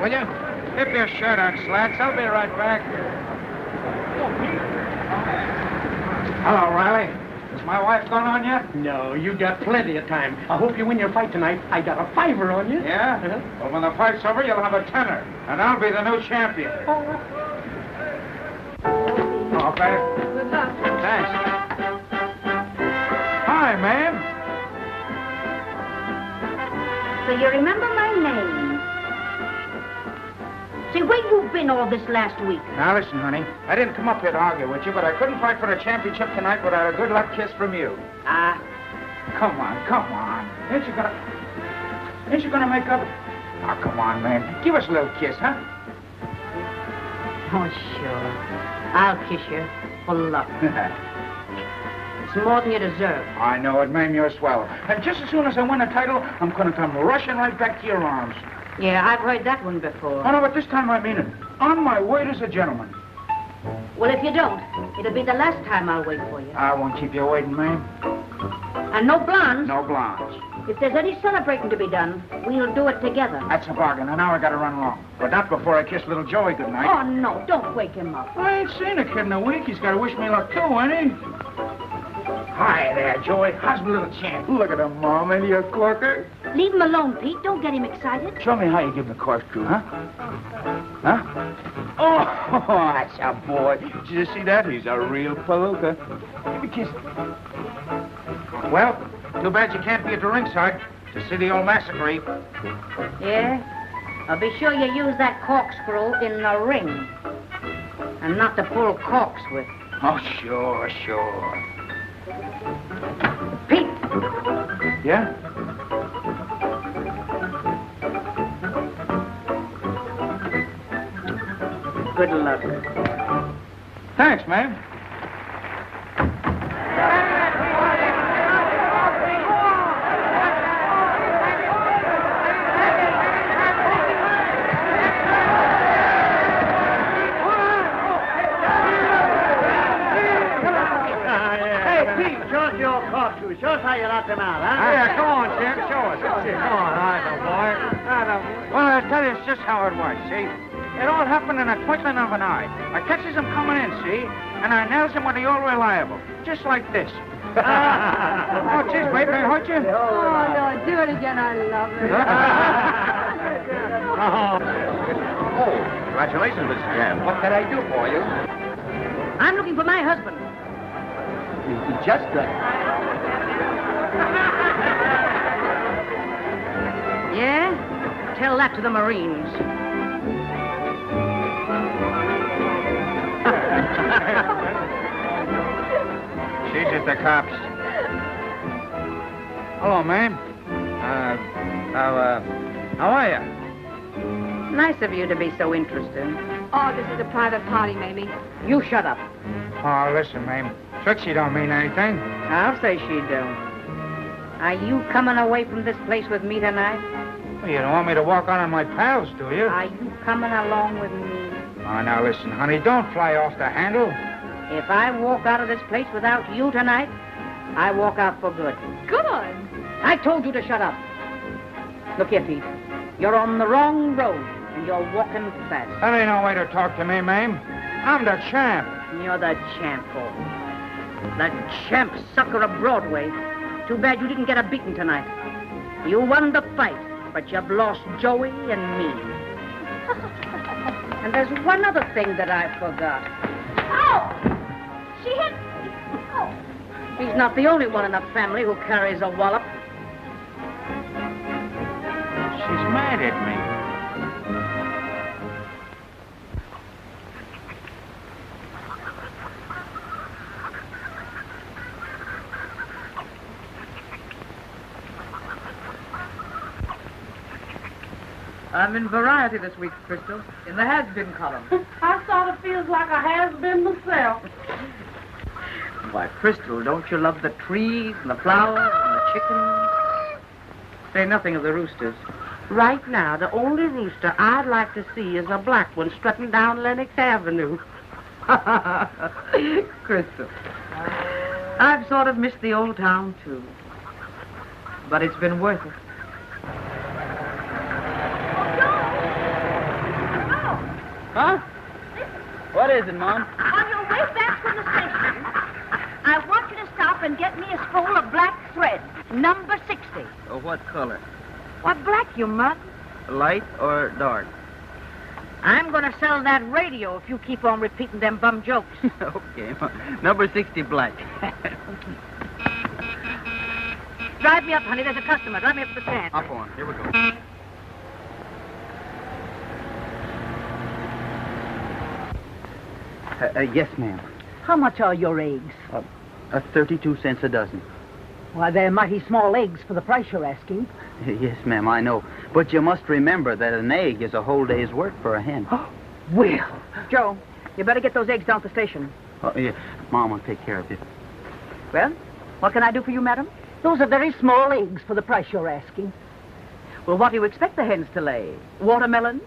will you? Keep your shirt on, slacks. I'll be right back. Hello, Riley. Is my wife gone on yet? No, you got plenty of time. I hope you win your fight tonight. I got a $5 on you. Yeah? Well, when the fight's over, you'll have a $10, and I'll be the new champion. Oh, babe. Good luck. Thanks. Hi, ma'am. So you remember my name? Say, where you been all this last week? Now, listen, honey. I didn't come up here to argue with you, but I couldn't fight for the championship tonight without a good luck kiss from you. Come on. Ain't you gonna make up? Oh, come on, man. Give us a little kiss, huh? Oh, sure. I'll kiss you. Full luck. It's more than you deserve. I know it, ma'am. You're swell. And just as soon as I win the title, I'm gonna come rushing right back to your arms. Yeah, I've heard that one before. Oh, no, but this time I mean it. On my word as a gentleman. Well, if you don't, it'll be the last time I'll wait for you. I won't keep you waiting, ma'am. And no blondes. No blondes. If there's any celebrating to be done, we'll do it together. That's a bargain, and now I gotta run along. But not before I kiss little Joey goodnight. Oh, no, don't wake him up. I ain't seen a kid in a week. He's gotta wish me luck too, ain't he? Hi there, Joey. How's my little champ? Look at him, Mom. Ain't he a corker? Leave him alone, Pete. Don't get him excited. Show me how you give him the corkscrew, huh? Huh? Oh, that's a boy. Did you see that? He's a real Palooka. Give me a kiss. Well, too bad you can't be at the ringside to see the old massacre. Yeah? I'll be sure you use that corkscrew in the ring. And not to pull corks with. Oh, sure. Pete! Yeah? Good luck. Thanks, ma'am. Show us how you knocked him out, huh? Yeah, come on, Jim. Show us. Come on, all right, boy. Well, I'll tell you just how it was, see? It all happened in a twinkling of an eye. I catches him coming in, see? And I nails him with the old reliable. Just like this. Oh, geez, baby, I hurt you? Oh, no, do it again. I love it. Oh, congratulations, Mr. Jam. What can I do for you? I'm looking for my husband. Just Yeah? Tell that to the Marines. She's at the cops. Hello, ma'am. How are you? Nice of you to be so interested. Oh, this is a private party, Mamie. You shut up. Oh, listen, ma'am. Trixie don't mean anything. I'll say she don't. Are you coming away from this place with me tonight? Well, you don't want me to walk on my pals, do you? Are you coming along with me? Oh, now listen, honey. Don't fly off the handle. If I walk out of this place without you tonight, I walk out for good. Good. I told you to shut up. Look here, Pete. You're on the wrong road, and you're walking fast. That ain't no way to talk to me, ma'am. I'm the champ. You're the champ, Paul. The champ sucker of Broadway. Too bad you didn't get a beating tonight. You won the fight, but you've lost Joey and me. And there's one other thing that I forgot. Oh! She hit me. Oh. He's not the only one in the family who carries a wallop. She's mad at me. I'm in Variety this week, Crystal, in the has-been column. I sort of feels like a has-been myself. Why, Crystal, don't you love the trees and the flowers and the chickens? Say nothing of the roosters. Right now, the only rooster I'd like to see is a black one strutting down Lenox Avenue. Crystal, I've sort of missed the old town, too. But it's been worth it. Huh? What is it, Mom? On your way back from the station, I want you to stop and get me a spool of black thread, number 60. Oh, what color? What black, you mud? Light or dark? I'm going to sell that radio if you keep on repeating them bum jokes. Okay. Number 60 black. Drive me up, honey. There's a customer. Drive me up to the stand. Up on. Here we go. Yes, ma'am. How much are your eggs? 32 cents a dozen. Why, they're mighty small eggs for the price you're asking. Yes, ma'am, I know. But you must remember that an egg is a whole day's work for a hen. Well, Joe, you better get those eggs down to the station. Oh, yeah. Mom will take care of it. Well, what can I do for you, madam? those are very small eggs for the price you're asking. Well, what do you expect the hens to lay? Watermelon?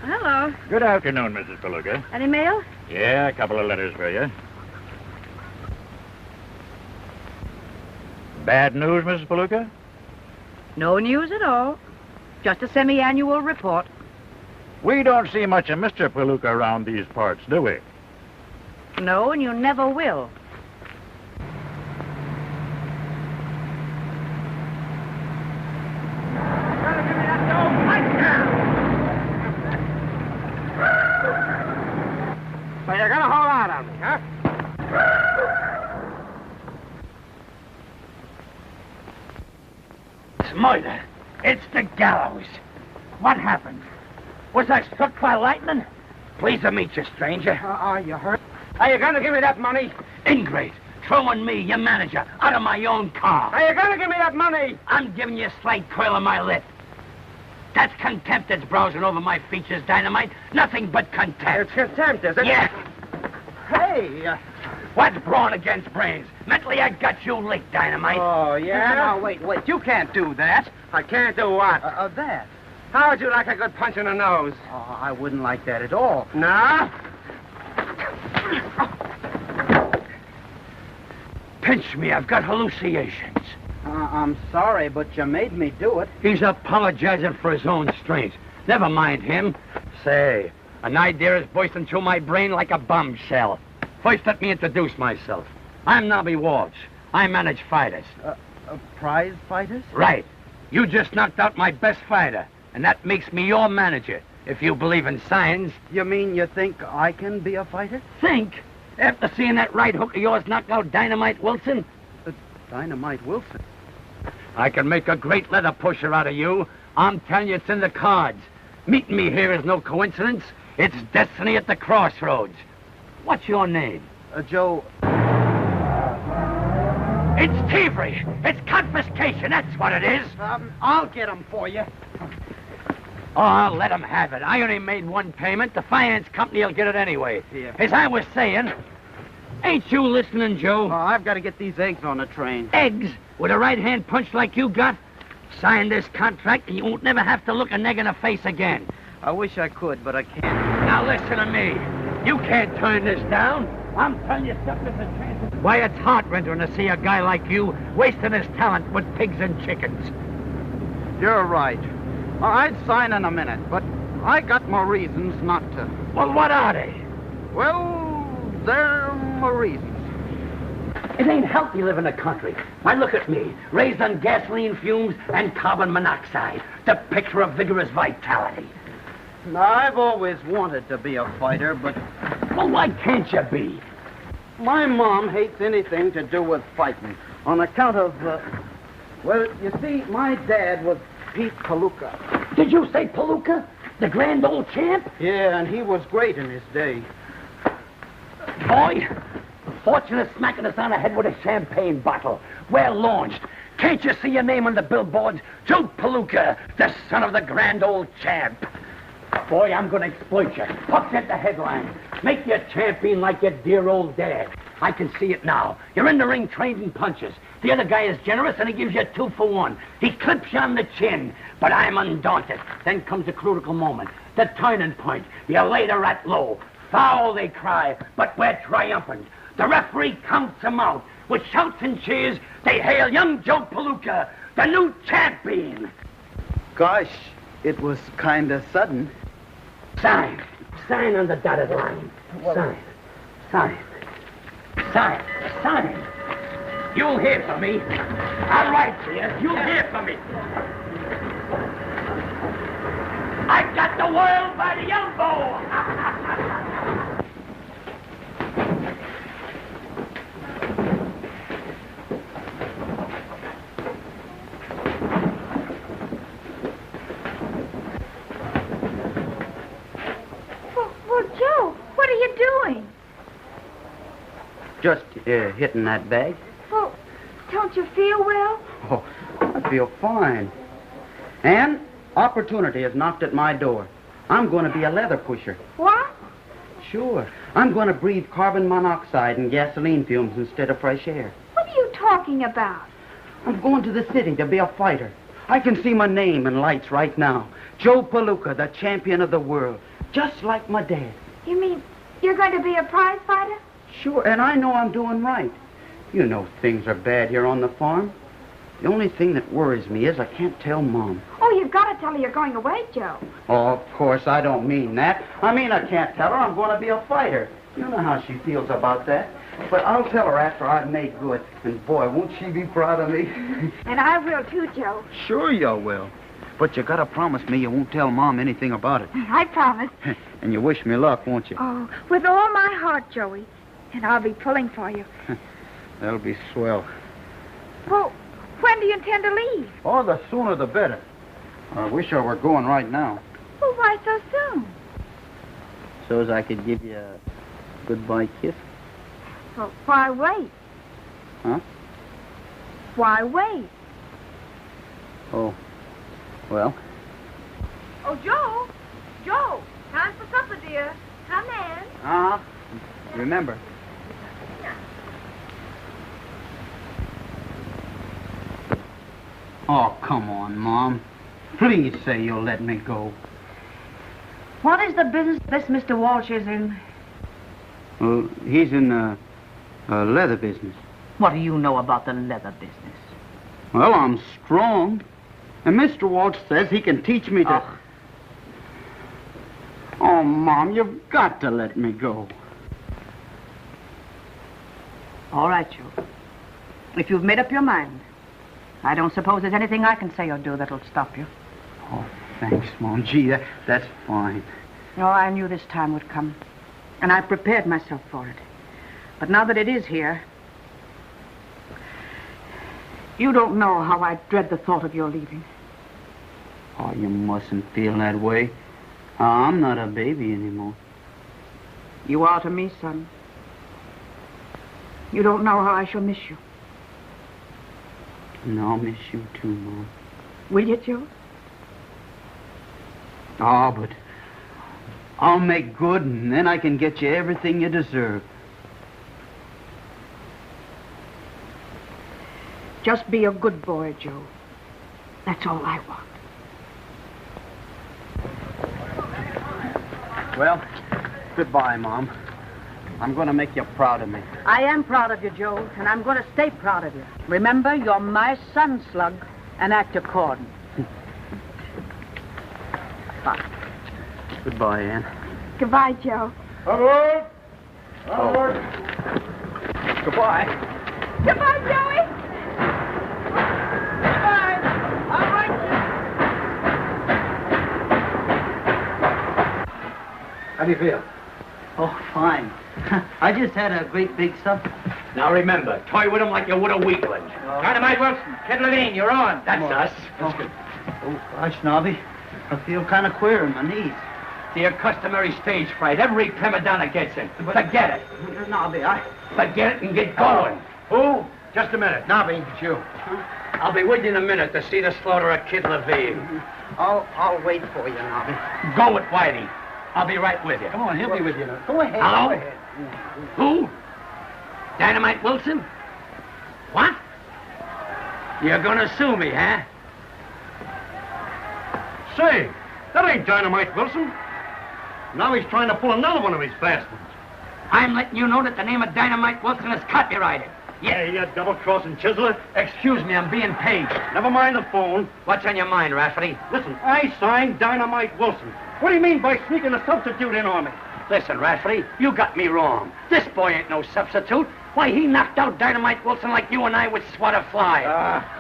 Hello. Good afternoon, Mrs. Palooka. Any mail? Yeah, a couple of letters for you. Bad news, Mrs. Palooka? No news at all. Just a semi-annual report. We don't see much of Mr. Palooka around these parts, do we? No, and you never will. So you're gonna hold out on me, huh? It's murder. It's the gallows. What happened? Was I struck by lightning? Pleased to meet you, stranger. Are you hurt? Are you gonna give me that money? Ingrate. Throwing me, your manager, out of my own car. Are you gonna give me that money? I'm giving you a slight curl of my lip. That's contempt that's browsing over my features, Dynamite. Nothing but contempt. It's contempt, is it? Yeah. Hey, What's brawn against brains? Mentally, I got you licked, Dynamite. Oh, yeah? Now, wait. You can't do that. I can't do what? That. How would you like a good punch in the nose? Oh, I wouldn't like that at all. No? Pinch me, I've got hallucinations. I'm sorry, but you made me do it. He's apologizing for his own strength. Never mind him. Say, an idea is bursting through my brain like a bombshell. First, let me introduce myself. I'm Knobby Walsh. I manage fighters. Prize fighters? Right. You just knocked out my best fighter, and that makes me your manager, if you believe in signs. You mean you think I can be a fighter? Think? After seeing that right hook of yours knock out Dynamite Wilson? Dynamite Wilson? I can make a great leather pusher out of you. I'm telling you, it's in the cards. Meeting me here is no coincidence. It's destiny at the crossroads. What's your name? Joe. It's thievery. It's confiscation. That's what it is. I'll get him for you. Oh, I'll let him have it. I only made one payment. The finance company will get it anyway. Yeah. As I was saying, ain't you listening, Joe? Oh, I've got to get these eggs on the train. Eggs? With a right-hand punch like you got? Sign this contract and you won't never have to look a neg in the face again. I wish I could, but I can't. Now listen to me. You can't turn this down. I'm telling you something that's a chance. Why, it's heart-rending to see a guy like you wasting his talent with pigs and chickens. You're right. I'd sign in a minute, but I got my reasons not to. Well, what are they? Well, they're my reasons. It ain't healthy living in the country. Why, look at me, raised on gasoline fumes and carbon monoxide, the picture of vigorous vitality. I've always wanted to be a fighter, but Well, why can't you be? my mom hates anything to do with fighting on account of, well, you see, my dad was Pete Palooka. Did you say Palooka? The grand old champ? Yeah, and he was great in his day. Boy, fortunate smacking us on the head with a champagne bottle. We're launched. Can't you see your name on the billboards? Joe Palooka, the son of the grand old champ. Boy, I'm going to exploit you. Puff at the headline. Make you a champion like your dear old dad. I can see it now. You're in the ring trading punches. The other guy is generous and he gives you a 2 for 1. He clips you on the chin, but I'm undaunted. Then comes the critical moment, the turning point. You lay the rat low. Foul, they cry, but we're triumphant. The referee counts them out. With shouts and cheers, they hail young Joe Palooka, the new champion. Gosh, it was kind of sudden. Sign. Sign on the dotted line. Sign. Sign. Sign. Sign. You'll hear from me. I'll write to you. You'll hear from me. I got the world by the elbow. Well, Joe, what are you doing? Just hitting that bag. Well, don't you feel well? Oh, I feel fine. And opportunity has knocked at my door. I'm going to be a leather pusher. What? Sure. I'm going to breathe carbon monoxide and gasoline fumes instead of fresh air. What are you talking about? I'm going to the city to be a fighter. I can see my name in lights right now. Joe Palooka, the champion of the world. Just like my dad. You mean you're going to be a prize fighter? Sure, and I know I'm doing right. You know things are bad here on the farm. The only thing that worries me is I can't tell Mom. Oh, you've got to tell her you're going away, Joe. Oh, of course, I don't mean that. I mean I can't tell her I'm going to be a fighter. You know how she feels about that. But I'll tell her after I've made good. And boy, won't she be proud of me. And I will too, Joe. Sure you will. But you got to promise me you won't tell Mom anything about it. I promise. And you wish me luck, won't you? Oh, with all my heart, Joey. And I'll be pulling for you. That'll be swell. Well, when do you intend to leave? Oh, the sooner the better. I wish I were going right now. Well, why so soon? So as I could give you a goodbye kiss. Well, why wait? Huh? Why wait? Oh, well. Oh, Joe! Joe! Time for supper, dear. Come in. Uh-huh. Remember. Oh, come on, Mom. Please say you'll let me go. What is the business this Mr. Walsh is in? Well, he's in the leather business. What do you know about the leather business? Well, I'm strong. And Mr. Walsh says he can teach me to... Oh, Mom, you've got to let me go. All right, Joe. If you've made up your mind, I don't suppose there's anything I can say or do that'll stop you. Oh, thanks, Mom. Gee, that's fine. No, I knew this time would come, and I prepared myself for it. But now that it is here, you don't know how I dread the thought of your leaving. Oh, you mustn't feel that way. I'm not a baby anymore. You are to me, son. You don't know how I shall miss you. And I'll miss you too, Mom. Will you, Joe? Oh, but I'll make good, and then I can get you everything you deserve. Just be a good boy, Joe. That's all I want. Well, goodbye, Mom. I'm going to make you proud of me. I am proud of you, Joe, and I'm going to stay proud of you. Remember, you're my son, Slug, and act according. Bye. Goodbye, Ann. Goodbye, Joe. Onward! Onward! Goodbye. Goodbye, Joey. Goodbye. I'll write you. How do you feel? Oh, fine. I just had a great big supper. Now remember, toy with him like you would a weakling. Dynamite Wilson, Kid Levine, you're on. That's us. Oh, gosh, Knobby. I feel kind of queer in my knees. Your customary stage fright. Every prima donna gets it. Forget it. Knobby, Forget it and get going. Who? Just a minute. Nobby, it's you. I'll be with you in a minute to see the slaughter of Kid Levine. I'll wait for you, Knobby. Go with Whitey. I'll be right with you. Come on, he'll be with you now. Go ahead. Hello? Go ahead. Who? Dynamite Wilson? What? You're gonna sue me, huh? Say, that ain't Dynamite Wilson. Now he's trying to pull another one of his fast ones. I'm letting you know that the name of Dynamite Wilson is copyrighted. Yeah, you double-crossing chiseler. Excuse me, I'm being paid. Never mind the phone. What's on your mind, Rafferty? Listen, I signed Dynamite Wilson. What do you mean by sneaking a substitute in on me? Listen, Rafferty, you got me wrong. This boy ain't no substitute. Why, he knocked out Dynamite Wilson like you and I would swat a fly.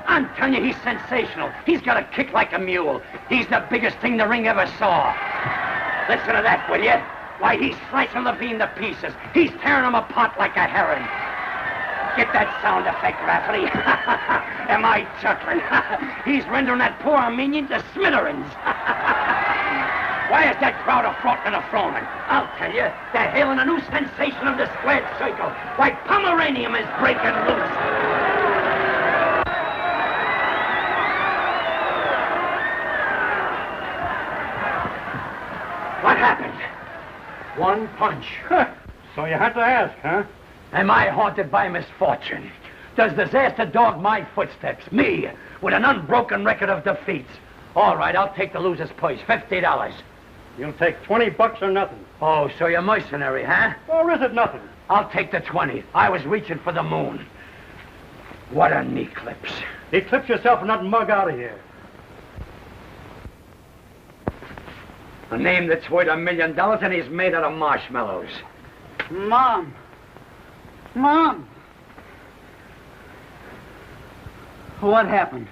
I'm telling you, he's sensational. He's got a kick like a mule. He's the biggest thing the ring ever saw. Listen to that, will you? Why, he's slicing Levine to pieces. He's tearing him apart like a herring. Get that sound effect, Rafferty. Am I chuckling? He's rendering that poor Armenian to smithereens. Why is that crowd a frothin' a fromin'? I'll tell you, they're hailing a new sensation of the squared circle. Why, Pomeranium is breaking loose. What happened? One punch. So you had to ask, huh? Am I haunted by misfortune? Does disaster dog my footsteps? Me, with an unbroken record of defeats. All right, I'll take the loser's purse, $50. You'll take $20 or nothing. Oh, so you're mercenary, huh? Or is it nothing? I'll take the 20. I was reaching for the moon. What an eclipse. Eclipse yourself and not mug out of here. A name that's worth $1 million and he's made out of marshmallows. Mom. Mom. What happened?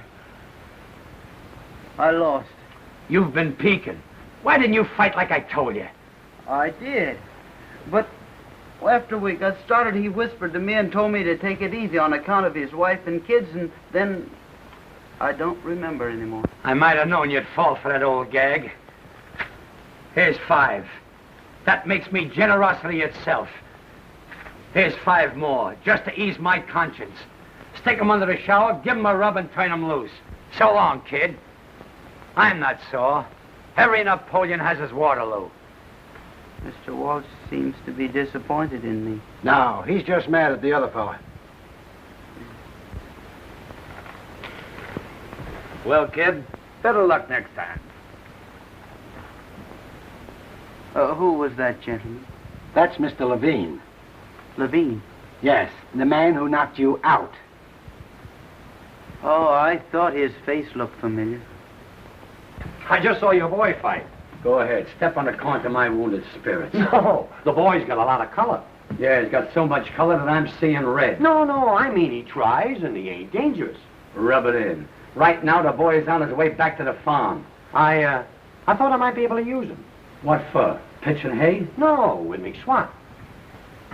I lost. You've been peeking. Why didn't you fight like I told you? I did. But after we got started, he whispered to me and told me to take it easy on account of his wife and kids, and then I don't remember anymore. I might have known you'd fall for that old gag. Here's 5. That makes me generosity itself. Here's 5 more, just to ease my conscience. Stick 'em under the shower, give 'em a rub, and turn 'em loose. So long, kid. I'm not sore. Every Napoleon has his Waterloo. Mr. Walsh seems to be disappointed in me. No, he's just mad at the other fella. Well, kid, better luck next time. Who was that gentleman? That's Mr. Levine. Levine? Yes, the man who knocked you out. Oh, I thought his face looked familiar. I just saw your boy fight. Go ahead, step on the corn to my wounded spirits. No, the boy's got a lot of color. Yeah, he's got so much color that I'm seeing red. No, I mean he tries and he ain't dangerous. Rub it in. Right now, the boy is on his way back to the farm. I thought I might be able to use him. What for? Pitching hay? No, with McSwatt.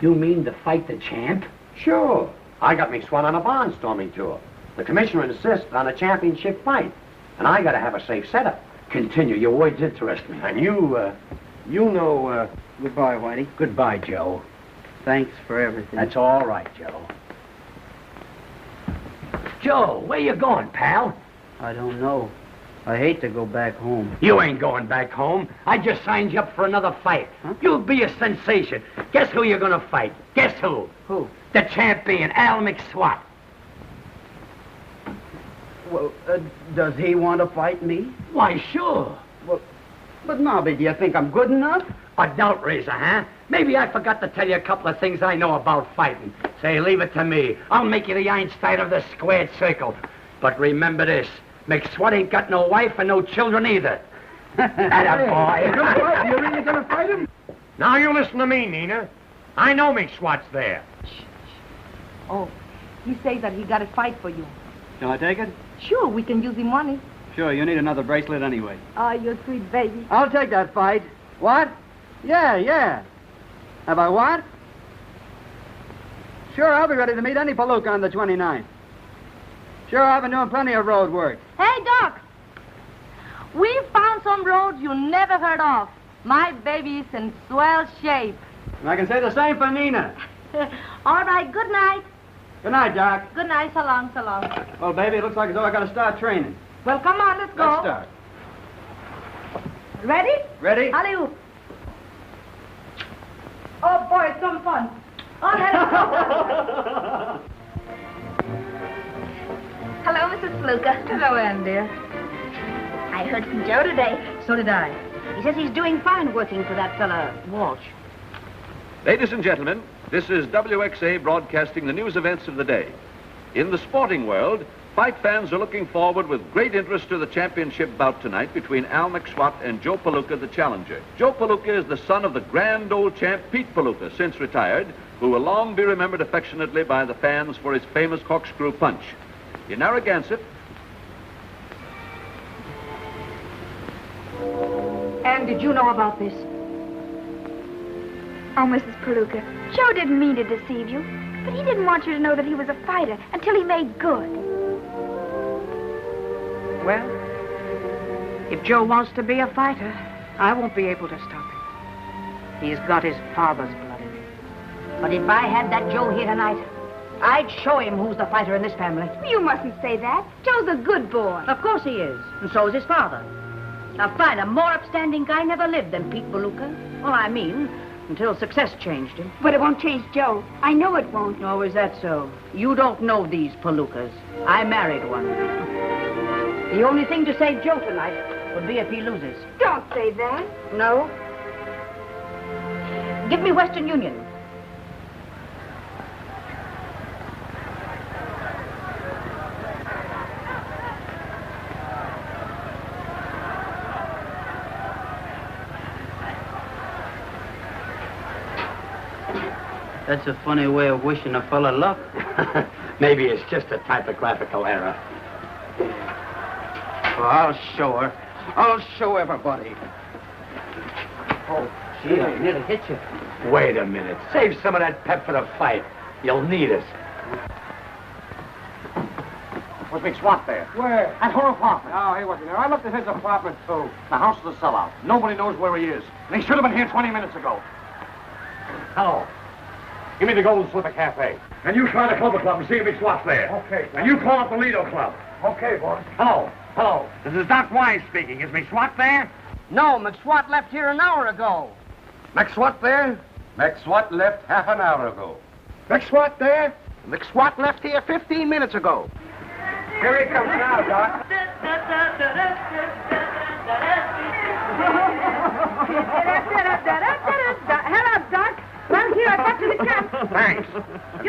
You mean to fight the champ? Sure. I got McSwatt on a barnstorming tour. The commissioner insists on a championship fight, and I gotta have a safe setup. Continue. Your words interest me. And you know, Goodbye, Whitey. Goodbye, Joe. Thanks for everything. That's all right, Joe. Joe, where you going, pal? I don't know. I hate to go back home. You ain't going back home. I just signed you up for another fight. Huh? You'll be a sensation. Guess who you're gonna fight? Guess who? Who? The champion, Al McSwatt. Well, does he want to fight me? Why, sure. Well, but Knobby, do you think I'm good enough? A doubt raiser, huh? Maybe I forgot to tell you a couple of things I know about fighting. Say, leave it to me. I'll make you the Einstein of the squared circle. But remember this, McSwatt ain't got no wife and no children either. Atta boy. You really gonna fight him? Now you listen to me, Nina. I know McSwatt's there. Oh, he says that he got a fight for you. Shall I take it? Sure, we can use him money. Sure, you need another bracelet anyway. Oh, you sweet baby. I'll take that fight. What? Yeah. Have I what? Sure, I'll be ready to meet any Palooka on the 29th. Sure, I've been doing plenty of road work. Hey, Doc. We found some roads you never heard of. My baby's in swell shape. And I can say the same for Nina. All right, good night. Good night, Doc. Good night, so long. Well, baby, it looks like as though I gotta start training. Well, come on, let's go. Let's start. Ready? Ready? Alley-oop. Oh, boy, it's some fun. Oh, let us go. Hello, Mrs. Palooka. Hello, Ann, dear. I heard from Joe today. So did I. He says he's doing fine working for that fella, Walsh. Ladies and gentlemen, this is WXA broadcasting the news events of the day. In the sporting world, fight fans are looking forward with great interest to the championship bout tonight between Al McSwatt and Joe Palooka, the challenger. Joe Palooka is the son of the grand old champ Pete Palooka, since retired, who will long be remembered affectionately by the fans for his famous corkscrew punch. In Narragansett... Anne, did you know about this? Oh, Mrs. Palooka, Joe didn't mean to deceive you, but he didn't want you to know that he was a fighter until he made good. Well, if Joe wants to be a fighter, I won't be able to stop him. He's got his father's blood in him. But if I had that Joe here tonight, I'd show him who's the fighter in this family. You mustn't say that. Joe's a good boy. Of course he is, and so is his father. A finer, more upstanding guy never lived than Pete Palooka. Well, I mean, until success changed him. But it won't change Joe. I know it won't. Oh, is that so? You don't know these Palookas. I married one. The only thing to save Joe tonight would be if he loses. Don't say that. No? Give me Western Union. That's a funny way of wishing a fella luck. Maybe it's just a typographical error. Well, I'll show her. I'll show everybody. Oh, gee, I nearly hit you. Wait a minute. Save some of that pep for the fight. You'll need it. Was McSwatt there? Where? At her apartment. Oh, he wasn't there. I looked at his apartment, too. The house is a sellout. Nobody knows where he is. And he should have been here 20 minutes ago. Hello. Give me the Golden Slipper Cafe. And you try the Clover Club and see if McSwatt's there. Okay. And you call up the Lido Club. Okay, boss. Hello. Hello. This is Doc Wise speaking. Is McSwatt there? No, McSwatt left here an hour ago. McSwatt there? McSwatt left half an hour ago. McSwatt there? McSwatt left here 15 minutes ago. Here he comes now, Doc. Hello, Doc. Well, here, I got to the camp. Thanks.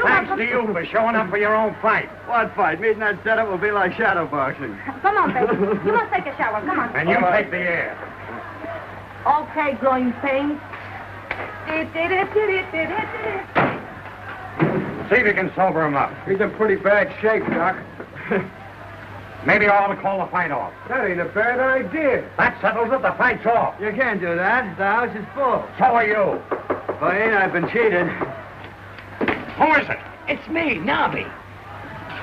Thanks to you for showing up for your own fight. What fight? Meeting that setup will be like shadow boxing. Come on, baby. You must take a shower. Come on. And you take the air. Okay, growing pains. See if you can sober him up. He's in pretty bad shape, Doc. Maybe I ought to call the fight off. That ain't a bad idea. That settles it. The fight's off. You can't do that. The house is full. So are you. If I ain't, I've been cheated. Who is it? It's me, Knobby.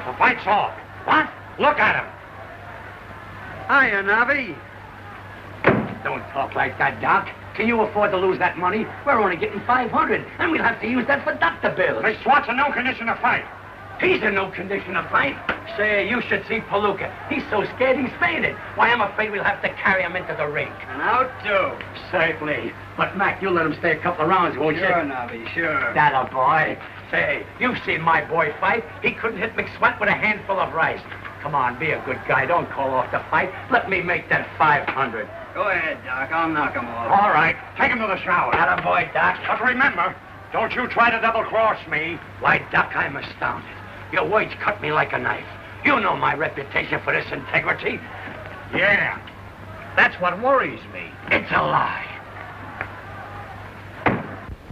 The fight's off. What? Look at him. Hiya, Knobby. Don't talk like that, Doc. Can you afford to lose that money? We're only getting $500, and we'll have to use that for doctor bills. McSwatt's in no condition to fight. He's in no condition to fight. Say, you should see Palooka. He's so scared he's fainted. Why, I'm afraid we'll have to carry him into the ring. And out, too. Certainly. But, Mac, you'll let him stay a couple of rounds, won't you? Sure, Knobby, sure. That a boy. Say, you've seen my boy fight. He couldn't hit McSwatt with a handful of rice. Come on, be a good guy. Don't call off the fight. Let me make that $500. Go ahead, Doc. I'll knock him off. All right. Take him to the shower. That a boy, Doc. But remember, don't you try to double-cross me. Why, Doc, I'm astounded. Your words cut me like a knife. You know my reputation for this integrity. Yeah. That's what worries me. It's a lie.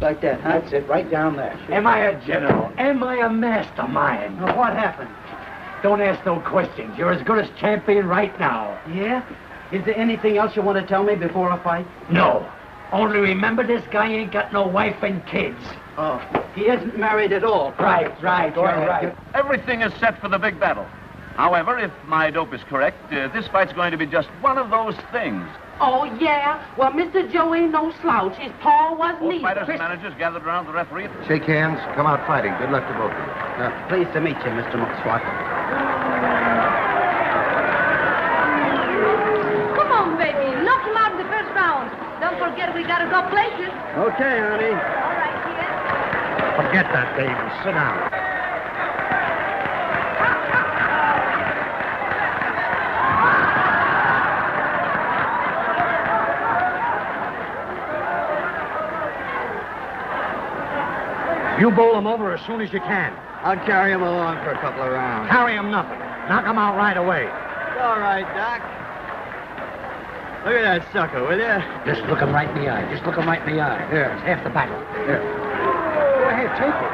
Like that, huh? That's it, right down there. Am I a general? Am I a mastermind? Well, what happened? Don't ask no questions. You're as good as champion right now. Yeah? Is there anything else you want to tell me before a fight? No. Only remember, this guy ain't got no wife and kids. Oh, he isn't married at all. Right, you're right. Everything is set for the big battle. However, if my dope is correct, this fight's going to be just one of those things. Oh, yeah? Well, Mr. Joe ain't no slouch. His paw was Both neat. fighters and managers gathered around the referee. Shake hands. Come out fighting. Good luck to both of you. Pleased to meet you, Mr. McSwatt. Come on, baby. Knock him out in the first round. Don't forget we gotta go places. Okay, honey. All right, dear. Forget that, baby. Sit down. You bowl him over as soon as you can. I'll carry him along for a couple of rounds. Carry him nothing. Knock him out right away. All right, Doc. Look at that sucker, will you? Just look him right in the eye. Just look him right in the eye. Here, it's half the battle. Here. Go ahead, take it.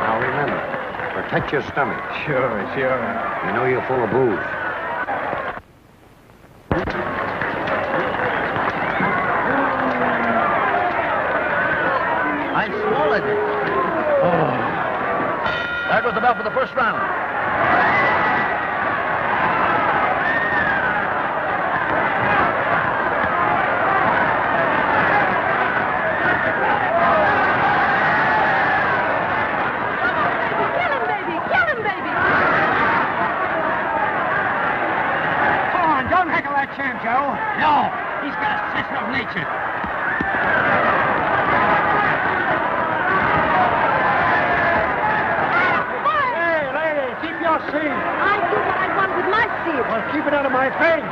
Now remember, protect your stomach. Sure. You know you're full of booze. I swallowed it. That was the bell for the first round. Kill him, baby! Come on, don't heckle that champ, Joe. No, he's got a sense of nature. I do what I want with my seat. Well, keep it out of my face.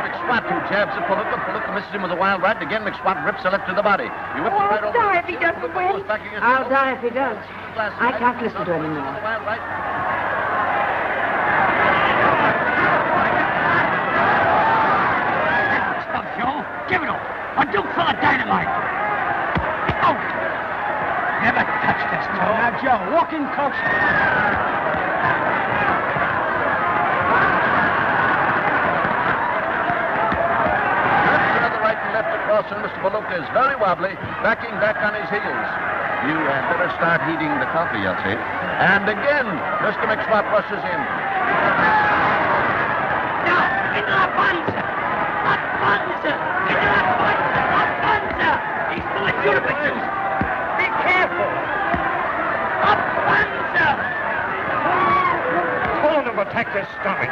McSwatt, two jabs at Palooka. Palooka misses him with a wild right. Again, McSwatt rips a left to the body. He whips it right over. Die if he doesn't win. I'll die if he does. I can't listen to him anymore. Wild right. Stuff, Joe. Give it up. A Duke full of dynamite. Out. Never touch this, Joe. Now, Joe, walk in close. Another right and left across, and Mr. Palooka is very wobbly, backing back on his heels. You had better start heating the coffee, I'll say. And again, Mr. McSwatt rushes in. Now, into la panza! La panza! Into la panza! La panza! He's full of Juniper juice! Be careful! La panza! Pull him to protect his stomach.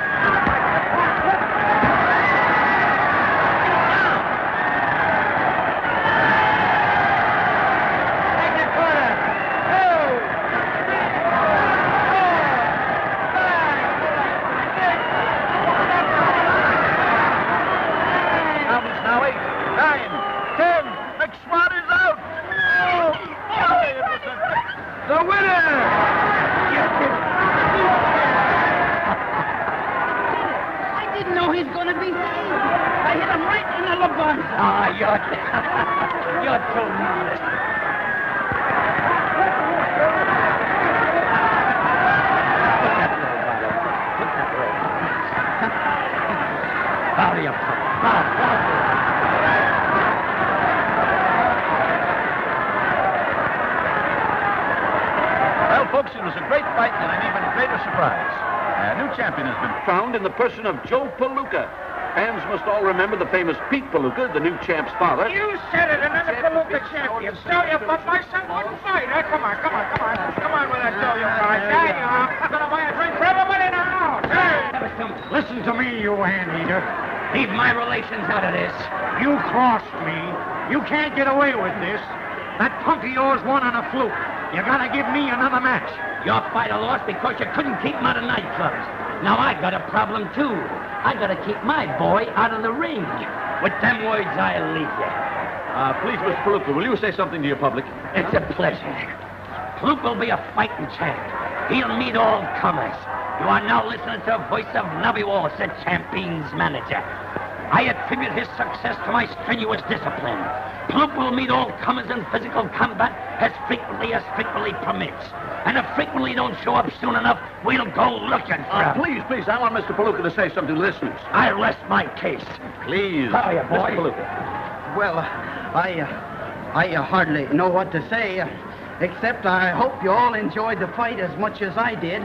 You're too modest. Put that roll. Howdy up, Well, folks, it was a great fight and an even greater surprise. A new champion has been Found in the person of Joe Palooka. Fans must all remember the famous Pete Palooka, the new champ's father. You said it, another Palooka champion. Tell you, but my son wouldn't fight. Come on. Come on with that dough, you guys. There you are. I'm going to buy a drink for everybody in the house. Hey! Listen to me, you hand-eater. Leave my relations out of this. You crossed me. You can't get away with this. That punk of yours won on a fluke. You got to give me another match. Your fighter lost because you couldn't keep him out of nightclubs. Now I got a problem, too. I gotta keep my boy out of the ring. With them words, I'll leave you. Please, Mr. Palooka, will you say something to your public? It's a pleasure. Palooka will be a fighting champ. He'll meet all comers. You are now listening to the voice of Knobby Walsh, the champion's manager. I attribute his success to my strenuous discipline. Palooka will meet all comers in physical combat as frequently permits. And if frequently don't show up soon enough, we'll go looking for him. Please, I want Mr. Palooka to say something to listeners. I rest my case. Please. Hiya, boy. Mr. Palooka. Well, I hardly know what to say, except I hope you all enjoyed the fight as much as I did.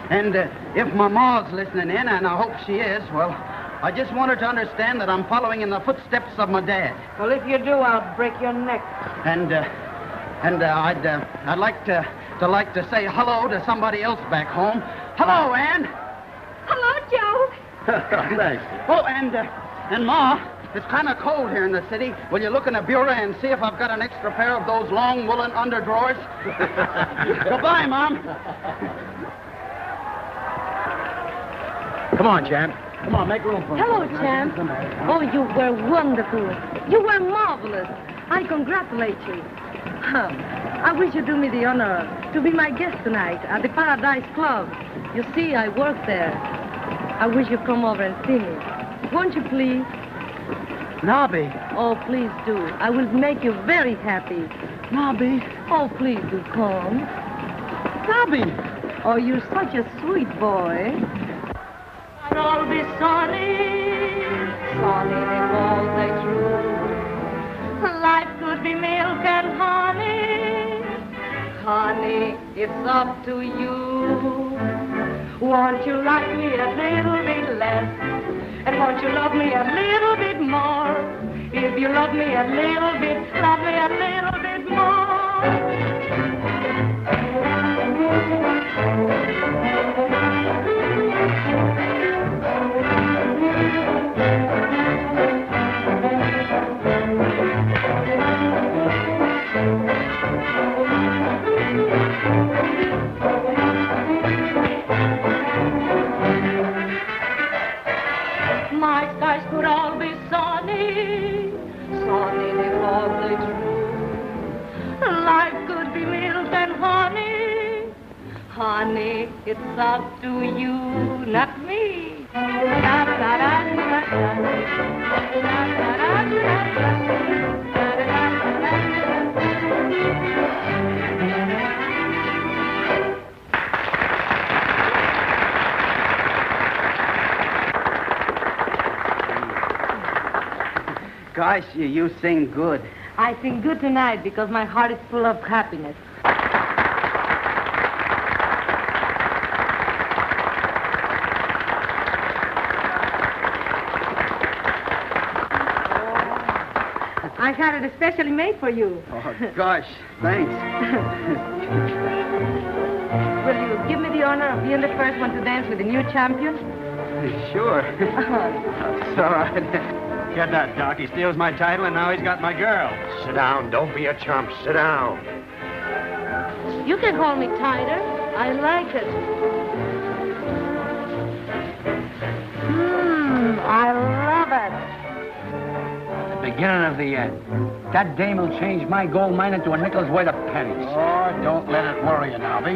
And if my ma's listening in, and I hope she is, well, I just want her to understand that I'm following in the footsteps of my dad. Well, if you do, I'll break your neck. And I'd like to say hello to somebody else back home. Hello, Ann. Hello, Joe. Thanks. Oh, and Ma, it's kind of cold here in the city. Will you look in the bureau and see if I've got an extra pair of those long woolen underdrawers? Goodbye, Mom. Come on, champ. Come on, make room for him. Hello, champ. Oh, you were wonderful. You were marvelous. I congratulate you. I wish you'd do me the honor to be my guest tonight at the Paradise Club. You see, I work there. I wish you'd come over and see me. Won't you, please? Knobby. Oh, please do. I will make you very happy. Knobby. Oh, please do come. Knobby. Oh, you're such a sweet boy. I'll all be sunny, sunny all day through. Life could be milk and honey, honey, it's up to you. Won't you like me a little bit less? And won't you love me a little bit more? If you love me a little bit, love me a little bit more. My skies could all be sunny, sunny if all they true. Life could be milk and honey, honey, it's up to you, not me. Gosh, you sing good. I sing good tonight because my heart is full of happiness. I had it especially made for you. Oh, gosh, thanks. Will you give me the honor of being the first one to dance with the new champion? Sure. It's all right. Get that, Doc. He steals my title, and now he's got my girl. Sit down. Don't be a chump. Sit down. You can hold me tighter. I like it. I love it. The beginning of the end. That dame will change my gold mine into a nickel's worth of pennies. Oh, don't let it worry you now, B.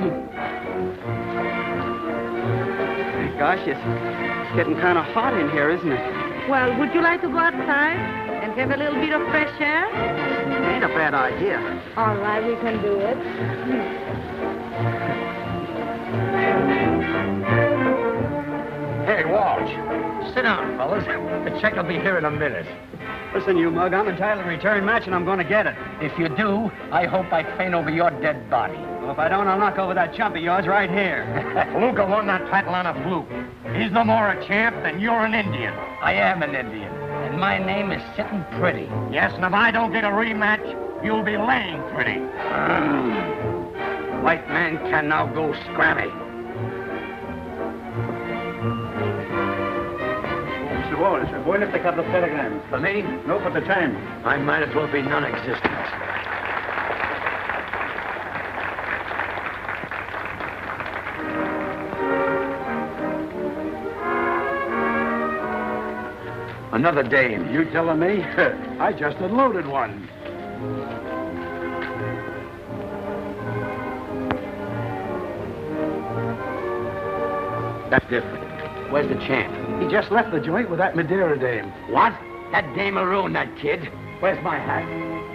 Gosh, it's getting kind of hot in here, isn't it? Well, would you like to go outside and have a little bit of fresh air? Ain't a bad idea. All right, we can do it. Hey, Walsh. Sit down, fellas. The check will be here in a minute. Listen, you mug, I'm entitled to a return match, and I'm going to get it. If you do, I hope I faint over your dead body. Well, if I don't, I'll knock over that chump of yours right here. Palooka won that title on a fluke. He's no more a champ than you're an Indian. I am an Indian, and my name is Sitting Pretty. Yes, and if I don't get a rematch, you'll be laying pretty. White man can now go scrammy. Mr. Walsh, boy left a couple of telegrams. For me? No, for the time. I might as well be non-existent. Another dame. You telling me? I just unloaded one. That's different. Where's the champ? He just left the joint with that Madeira dame. What? That dame will ruin that kid. Where's my hat?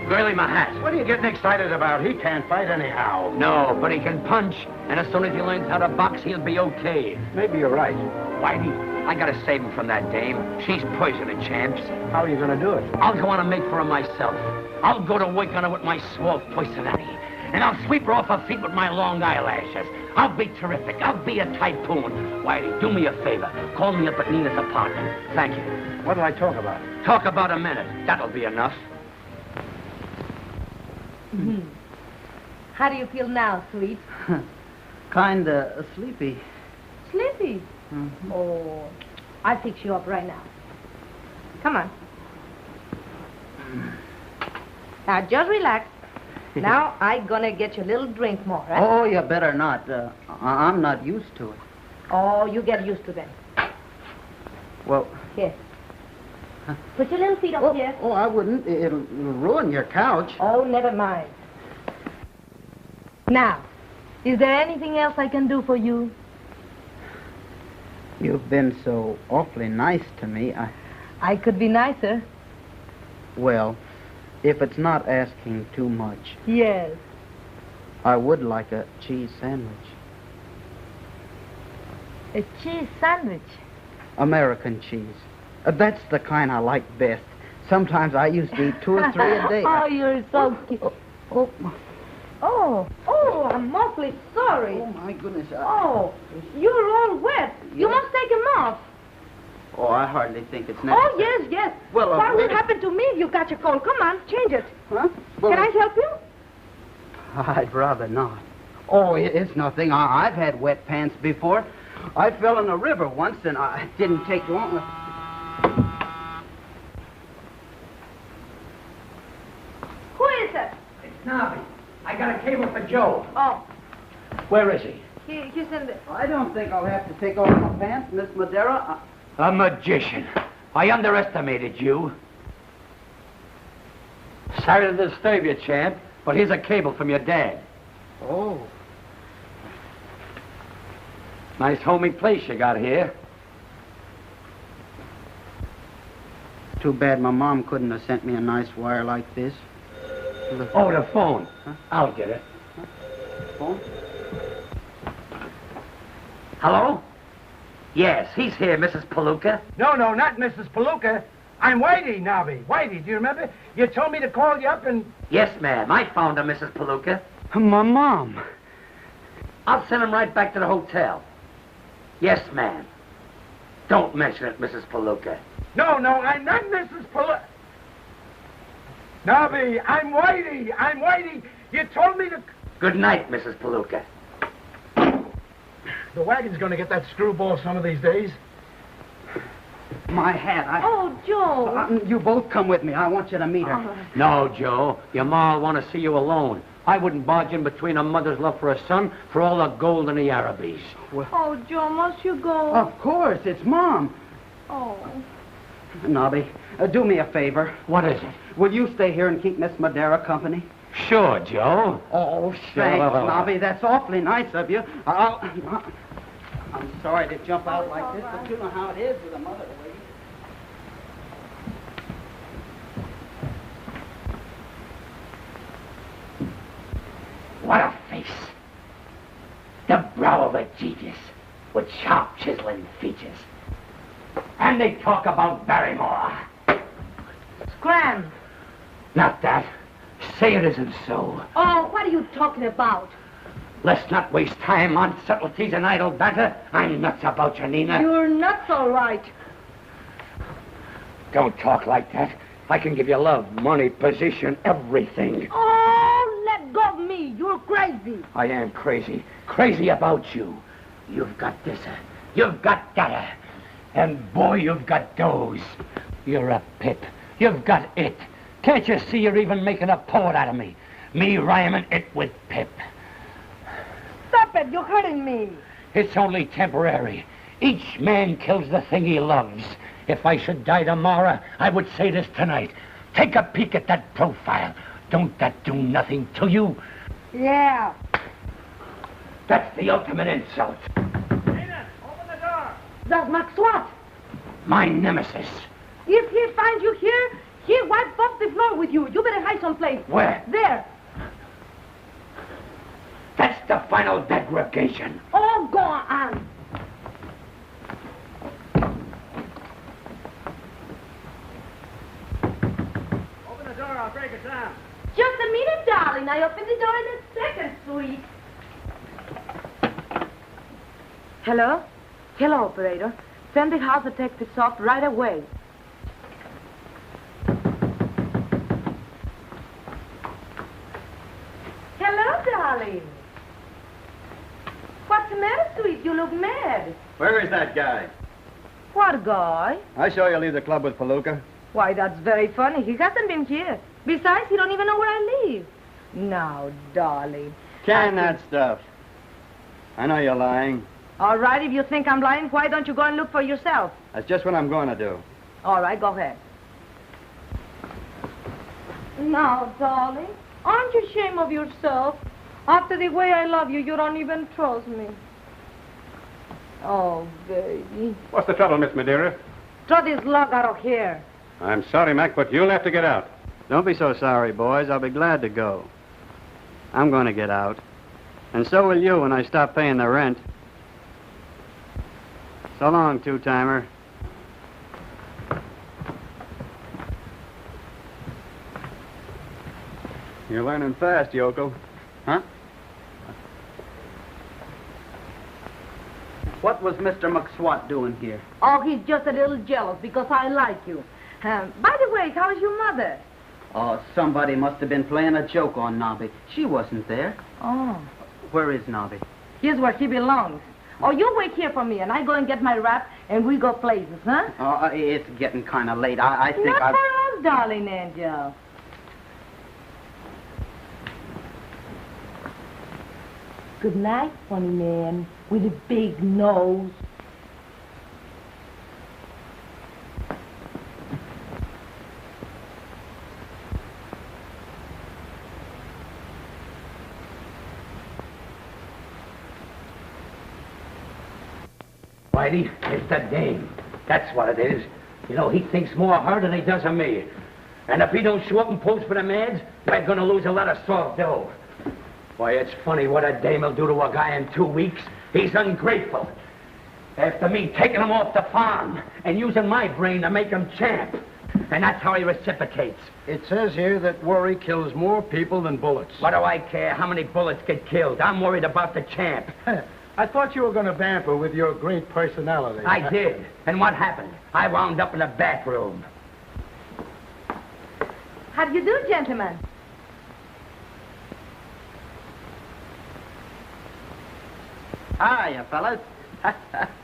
Girlie, my hat. What are you getting excited about? He can't fight anyhow. No, but he can punch. And as soon as he learns how to box, he'll be okay. Maybe you're right. Whitey, I gotta save him from that dame. She's poisoning champs. How are you going to do it? I'll go on and make for her myself. I'll go to work on her with my suave poisonati. And I'll sweep her off her feet with my long eyelashes. I'll be terrific. I'll be a typhoon. Whitey, do me a favor. Call me up at Nina's apartment. Thank you. What'll I talk about? Talk about a minute. That'll be enough. How do you feel now, sweet? Kinda sleepy. Sleepy? Oh, I'll fix you up right now. Come on. Now, just relax. Now, I'm gonna get you a little drink more, right? Oh, you better not. I'm not used to it. Oh, you get used to them. Well... Here. Put your little feet up here. Oh, I wouldn't. It'll ruin your couch. Oh, never mind. Now, is there anything else I can do for you? You've been so awfully nice to me. I could be nicer. Well, if it's not asking too much, Yes. I would like a cheese sandwich. A cheese sandwich? American cheese. That's the kind I like best. Sometimes I used to eat 2 or 3 a day. Oh, you're so cute. Oh, I'm awfully sorry. Oh, my goodness. Oh, you're all wet. You must take them off. Oh, I hardly think it's necessary. Oh, yes. Well, what will happen to me if you catch a cold? Come on, change it. Huh? Well, Can I help you? I'd rather not. Oh, it's nothing. I've had wet pants before. I fell in a river once, and it didn't take long. Who is it? It's Knobby. I got a cable for Joe. Oh, Where is he? he's in the... I don't think I'll have to take off my pants, Miss Madeira. A magician. I underestimated you. Sorry to disturb you, champ, but here's a cable from your dad. Oh. Nice homey place you got here. Too bad my mom couldn't have sent me a nice wire like this. Oh, the phone. Huh? I'll get it. Phone? Hello? Yes, he's here, Mrs. Palooka. No, not Mrs. Palooka. I'm Whitey, Knobby. Whitey, do you remember? You told me to call you up and... Yes, ma'am. I found her, Mrs. Palooka. My mom. I'll send him right back to the hotel. Yes, ma'am. Don't mention it, Mrs. Palooka. No, I'm not Mrs. Palooka. Knobby, I'm Whitey. You told me to... Good night, Mrs. Palooka. The wagon's gonna get that screwball some of these days. My hat. Oh, Joe. You both come with me. I want you to meet her. No, Joe. Your ma'll want to see you alone. I wouldn't barge in between a mother's love for a son for all the gold in the Arabies. Oh, Joe, must you go? Of course, it's Mom. Oh. Knobby, do me a favor. What is it? Will you stay here and keep Miss Madeira company? Sure, Joe. Oh, thanks, Knobby. That's awfully nice of you. I'm sorry to jump out like this, but you know how it is with a mother lady. What a face. The brow of a genius with sharp chiseling features. And they talk about Barrymore. Scram. Not that. Say it isn't so. Oh, what are you talking about? Let's not waste time on subtleties and idle banter. I'm nuts about you, Nina. You're nuts, all right. Don't talk like that. I can give you love, money, position, everything. Oh, let go of me. You're crazy. I am crazy. Crazy about you. You've got this. You've got that. And boy, you've got those. You're a pip. You've got it. Can't you see you're even making a poet out of me? Me rhyming it with pip. Stop it. You're hurting me. It's only temporary. Each man kills the thing he loves. If I should die tomorrow, I would say this tonight. Take a peek at that profile. Don't that do nothing to you? Yeah. That's the ultimate insult. Nina, open the door. That's McSwatt. My nemesis. If he finds you here, he'll wipe off the floor with you. You better hide someplace. Where? There. That's the final degradation. Oh, go on. Open the door, I'll break it down. Just a minute, darling. I open the door in a second, sweet. Hello? Hello, operator. Send the house detectives off right away. Hello, darling. What's the matter, sweet? You look mad. Where is that guy? What guy? I saw you leave the club with Palooka. Why, that's very funny. He hasn't been here. Besides, he don't even know where I live. Now, darling. Can that stuff. I know you're lying. All right, if you think I'm lying, why don't you go and look for yourself? That's just what I'm going to do. All right, go ahead. Now, darling, aren't you ashamed of yourself? After the way I love you, you don't even trust me. Oh, baby. What's the trouble, Miss Madeira? Throw this log out of here. I'm sorry, Mac, but you'll have to get out. Don't be so sorry, boys. I'll be glad to go. I'm going to get out. And so will you when I stop paying the rent. So long, two-timer. You're learning fast, Yoko. Huh? What was Mr. McSwatt doing here? Oh, he's just a little jealous because I like you. By the way, how's your mother? Oh, somebody must have been playing a joke on Knobby. She wasn't there. Oh. Where is Knobby? Here's where she belongs. Oh, you wait here for me, and I go and get my wrap, and we go places, huh? Oh, it's getting kind of late. I think Not for us, darling angel. Good night, funny man with a big nose. Whitey, it's the dame. That's what it is. You know, he thinks more of her than he does of me. And if he don't show up and pose for the meds, we're gonna lose a lot of soft dough. Why, it's funny what a dame will do to a guy in 2 weeks. He's ungrateful. After me taking him off the farm and using my brain to make him champ. And that's how he reciprocates. It says here that worry kills more people than bullets. What do I care how many bullets get killed? I'm worried about the champ. I thought you were going to vamper with your great personality. I did. And what happened? I wound up in the back room. How do you do, gentlemen? Hiya, fellas.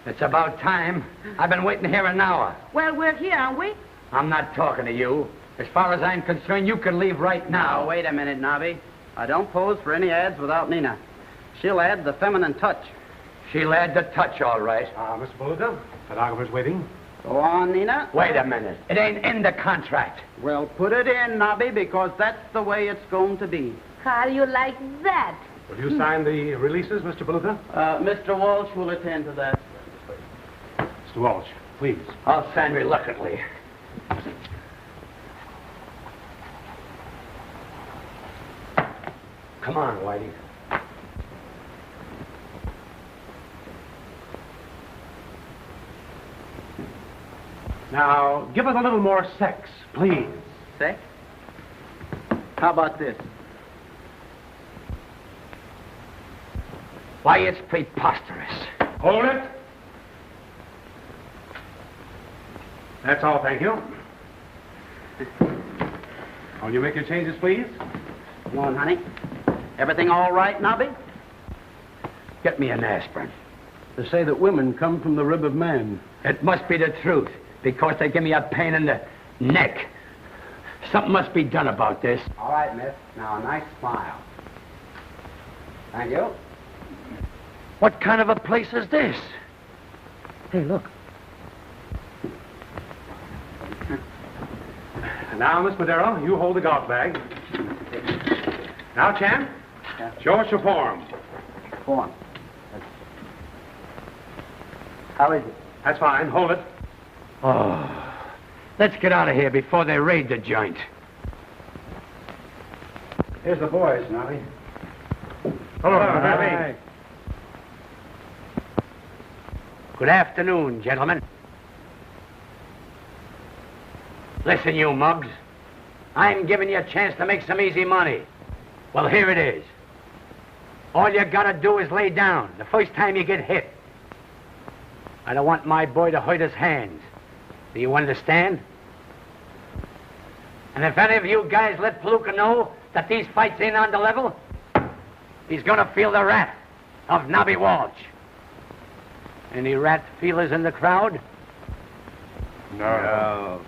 It's about time. I've been waiting here an hour. Well, we're here, aren't we? I'm not talking to you. As far as I'm concerned, you can leave right now. Now, wait a minute, Knobby. I don't pose for any ads without Nina. She'll add the feminine touch. She'll add the touch, all right. Mr. Palooka, photographer's waiting. Go on, Nina. Wait a minute. It ain't in the contract. Well, put it in, Knobby, because that's the way it's going to be. How do you like that? Will you sign the releases, Mr. Palooka? Mr. Walsh will attend to that. Mr. Walsh, please. I'll sign reluctantly. Come on, Whitey. Now, give us a little more sex, please. Sex? How about this? Why, it's preposterous. Hold it. That's all, thank you. Will you make your changes, please? Come on, honey. Everything all right, Knobby? Get me an aspirin. They say that women come from the rib of man. It must be the truth, because they give me a pain in the neck. Something must be done about this. All right, miss. Now, a nice smile. Thank you. What kind of a place is this? Hey, look. Now, Miss Madero, you hold the golf bag. Now, champ, show us your form. Form. How is it? That's fine. Hold it. Oh, let's get out of here before they raid the joint. Here's the boys, Knobby. Hello, Knobby. Good afternoon, gentlemen. Listen, you mugs. I'm giving you a chance to make some easy money. Well, here it is. All you gotta do is lay down the first time you get hit. I don't want my boy to hurt his hands. Do you understand? And if any of you guys let Palooka know that these fights ain't on the level, he's gonna feel the wrath of Knobby Walsh. Any rat feelers in the crowd? No.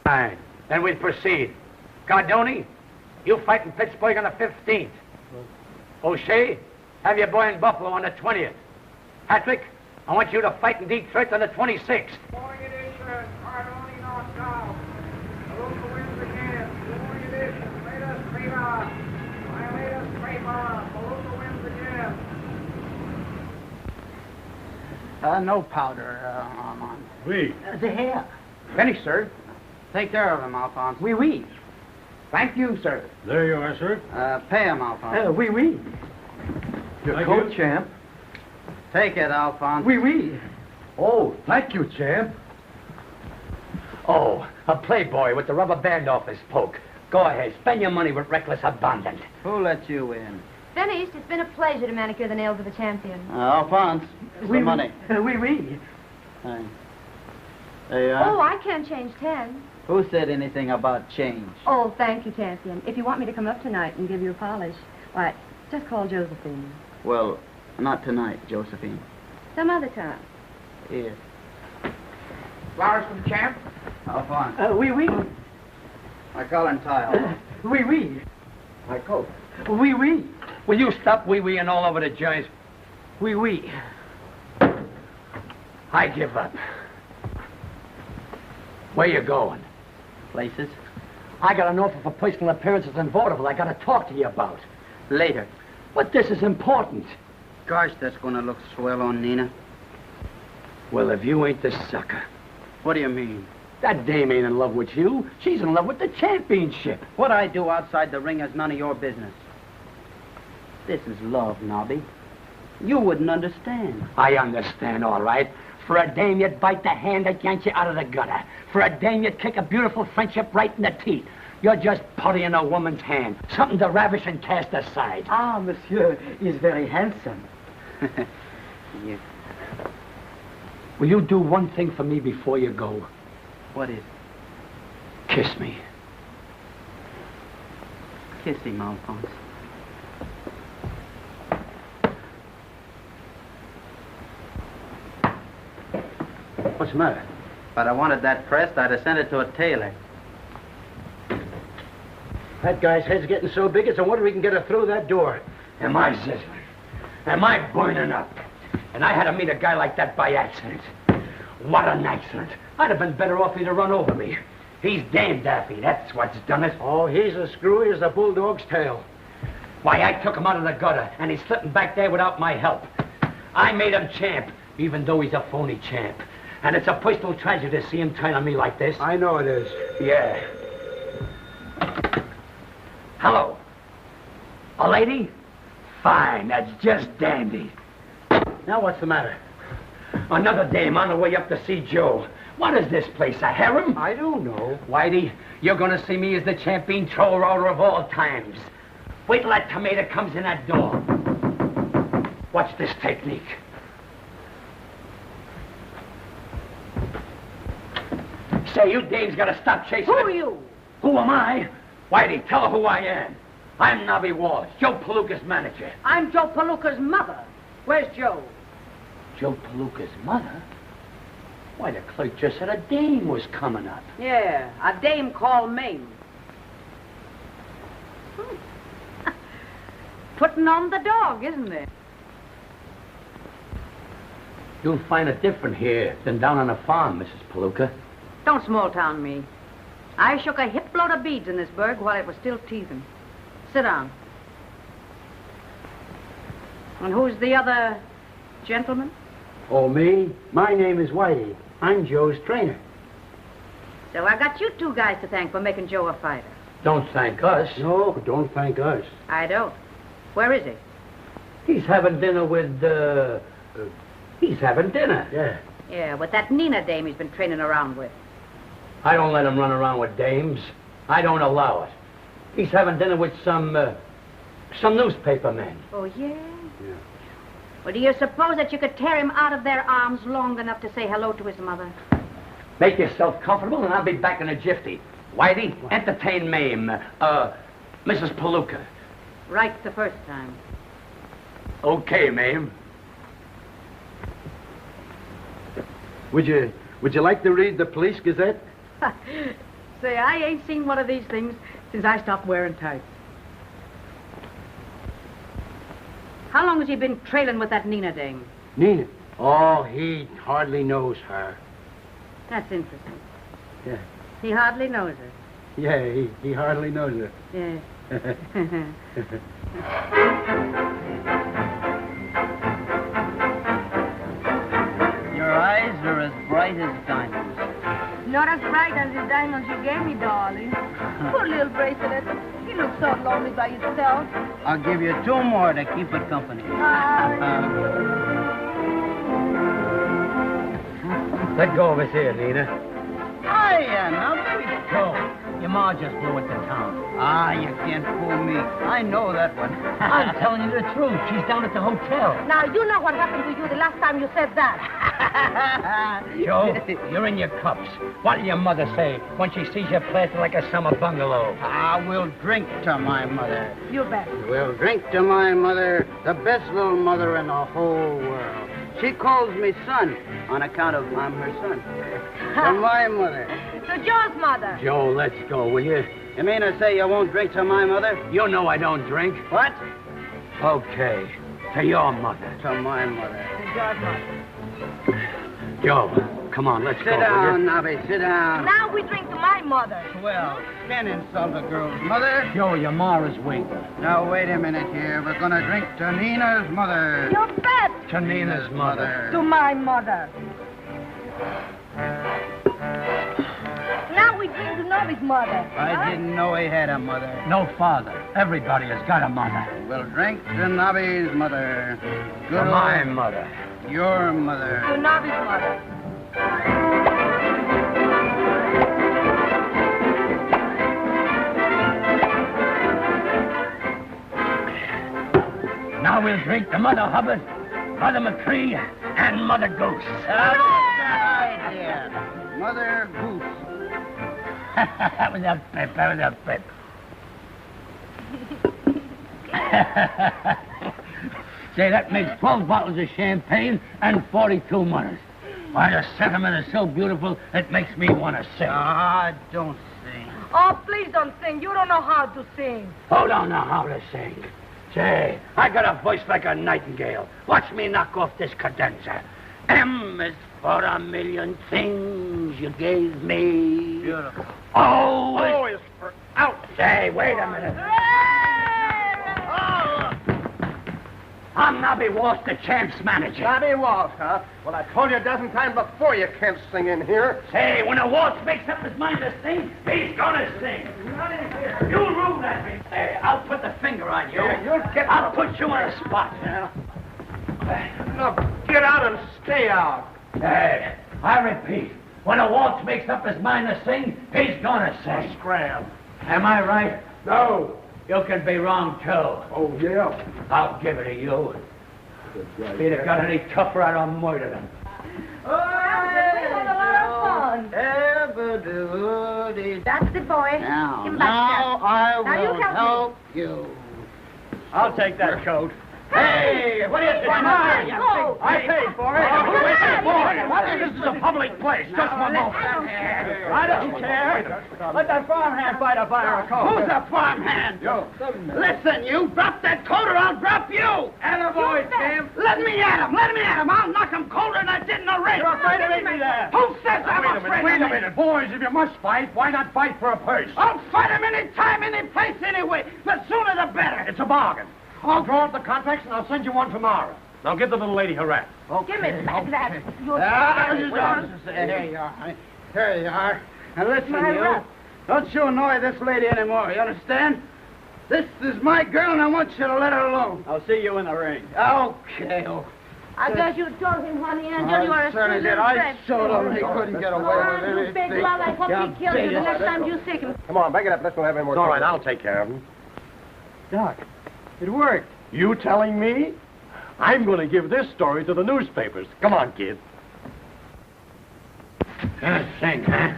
Fine. Then we proceed. Cardoni, you fight in Pittsburgh on the 15th. O'Shea, Have your boy in Buffalo on the 20th. Patrick, I want you to fight in Detroit on the 26th. No powder, Armand. Oui. The hair. Finished, sir. Take care of him, Alphonse. Oui, oui. Thank you, sir. There you are, sir. Pay him, Alphonse. Oui, oui. Your coat, champ. Take it, Alphonse. Oui, oui. Oh, thank you, champ. Oh, a playboy with the rubber band off his poke. Go ahead, spend your money with reckless abandon. Who let you in? Finished. It's been a pleasure to manicure the nails of the champion. Alphonse, the money. Oui, oui. There you are. Oh, I can't change 10. Who said anything about change? Oh, thank you, champion. If you want me to come up tonight and give you a polish, why, just call Josephine. Well, not tonight, Josephine. Some other time. Here. Flowers for the champ? Alphonse. Oui, oui. My collar and tie. Oui, oui. My coat. Oui, oui. Will you stop wee-weeing all over the joint? Oui, oui. I give up. Where you going? Places. I got an offer for personal appearances in vaudeville I got to talk to you about. Later. But this is important. Gosh, that's going to look swell on Nina. Well, if you ain't the sucker. What do you mean? That dame ain't in love with you. She's in love with the championship. What I do outside the ring is none of your business. This is love, Knobby. You wouldn't understand. I understand, all right. For a dame, you'd bite the hand that yanked you out of the gutter. For a dame, you'd kick a beautiful friendship right in the teeth. You're just puttying a woman's hand. Something to ravish and cast aside. Ah, monsieur is very handsome. Yeah. Will you do one thing for me before you go? What is? Kiss me. Kiss him, Alphonse. What's the matter? If I'd have wanted that pressed, I'd have sent it to a tailor. That guy's head's getting so big, it's a wonder we can get her through that door. Am I sizzling? Am I burning up? And I had to meet a guy like that by accident. What an accident. I'd have been better off he'd have run over me. He's damn daffy, that's what's done it. Oh, he's as screwy as a bulldog's tail. Why, I took him out of the gutter, and he's slipping back there without my help. I made him champ, even though he's a phony champ. And it's a personal tragedy to see him turn on me like this. I know it is. Yeah. Hello. A lady? Fine, that's just dandy. Now what's the matter? Another dame on the way up to see Joe. What is this place, a harem? I don't know. Whitey, you're gonna see me as the champion troll roller of all times. Wait till that tomato comes in that door. Watch this technique. Say, you dames gotta stop chasing Who it. are you? Who am I? Whitey, tell her who I am. I'm Knobby Walsh, Joe Palooka's manager. I'm Joe Palooka's mother. Where's Joe? Joe Palooka's mother? Why, the clerk just said a dame was coming up. Yeah, a dame called Mame. Putting on the dog, isn't it? You'll find it different here than down on the farm, Mrs. Palooka. Don't small-town me. I shook a hip-load of beads in this burg while it was still teething. Sit down. And who's the other gentleman? Oh, me? My name is Whitey. I'm Joe's trainer. So I got you two guys to thank for making Joe a fighter. Don't thank us. No, don't thank us. I don't. Where is he? He's having dinner with, he's having dinner. Yeah. Yeah, with that Nina dame he's been training around with. I don't let him run around with dames. I don't allow it. He's having dinner with some newspaper men. Oh, yeah? Yeah. Well, do you suppose that you could tear him out of their arms long enough to say hello to his mother? Make yourself comfortable and I'll be back in a jiffy. Whitey, entertain Mame, Mrs. Palooka. Right the first time. Okay, Mame. Would you like to read the Police Gazette? Say, I ain't seen one of these things since I stopped wearing tights. How long has he been trailing with that Nina dame? Nina? Oh, he hardly knows her. That's interesting. Yeah. He hardly knows her. Yeah, he hardly knows her. Yeah. Your eyes are as bright as diamonds. Not as bright as the diamonds you gave me, darling. Poor little bracelet. He looks so lonely by himself. I'll give you 2 more to keep it company. Let go of us here, Nina. Hiya, now, baby. Joe, your ma just blew it to town. Ah, you can't fool me. I know that one. I'm telling you the truth. She's down at the hotel. Now, you know what happened to you the last time you said that. Joe, you're in your cups. What'll your mother say when she sees you planted like a summer bungalow? Ah, we'll drink to my mother. You bet. We'll drink to my mother, the best little mother in the whole world. She calls me son on account of I'm her son. To my mother. To Joe's mother. Joe, let's go, will you? You mean to say you won't drink to my mother? You know I don't drink. What? Okay. To your mother. To my mother. To Joe's mother. Joe, come on, let's go, Sit down, Nobby, sit down. Now we drink to my mother. Well, can't insult a girl's mother. Joe, your ma is waiting. Now, wait a minute here. We're gonna drink to Nina's mother. You bet. To Nina's mother. To my mother. Now we drink to Knobby's mother. I didn't know he had a mother. No father. Everybody has got a mother. We'll drink to Nobby's mother. To my mother. Your mother. To Knobby's mother. Now we'll drink to Mother Hubbard, Mother McCree, and Mother Goetz. That's the idea. Mother Goose. That was a pip, that was a pip. Say, that makes 12 bottles of champagne and 42 mothers. Why, the sentiment is so beautiful, it makes me want to sing. Ah, don't sing. Oh, please don't sing. You don't know how to sing. Who don't know how to sing? Say, I got a voice like a nightingale. Watch me knock off this cadenza. M is for a million things you gave me. Beautiful. O is for out. Say, wait a minute. I'm Knobby Walsh, the champ's manager. Knobby Walsh, huh? Well, I told you a dozen times before you can't sing in here. Say, when a Walsh makes up his mind to sing, he's gonna sing. Not in here. You'll rule that me. Hey, I'll put the finger on you. Yeah, you'll get... I'll put you on a spot. No, get out and stay out. Hey, I repeat, when a Walsh makes up his mind to sing, he's gonna sing. Scram. Am I right? No. You can be wrong, too. Oh, yeah. I'll give it to you. If he'd have got any tougher, I'd have murdered him. That's the boy. Now, Give him back now there. I Now you will help me. help you. I'll take that coat. Hey, what is it? Come on, go. I paid for it. This is a public place. Just one moment. I don't care. Let that farmhand fight a fire a coat. Who's a farmhand? You. Listen, you drop that coat or I'll drop you. Attaboy, Sam. Let me at him. Let me at him. I'll knock him colder than I did in the ring. You're afraid to meet me there. Who says I'm afraid Wait of a him? minute. Boys, if you must fight, why not fight for a purse? I'll fight him any time, any place, anyway. The sooner the better. It's a bargain. I'll draw up the contracts and I'll send you one tomorrow. Now give the little lady her wrap. Give me back that. You Here you are, honey. Here you are. And listen, My you. wrap. Don't you annoy this lady anymore, you understand? This is my girl, and I want you to let her alone. I'll see you in the ring. Okay. I guess you told him, honey, Angel, you are a certainly sweet did. little I friend. showed him he couldn't get away with You big anything. love, I hope he kills you the next time you see him. Come on, back it up. Let's not have any more All trouble. right, I'll take care of him. Doc, it worked. You telling me? I'm going to give this story to the newspapers. Come on, kid. Can't sing, huh?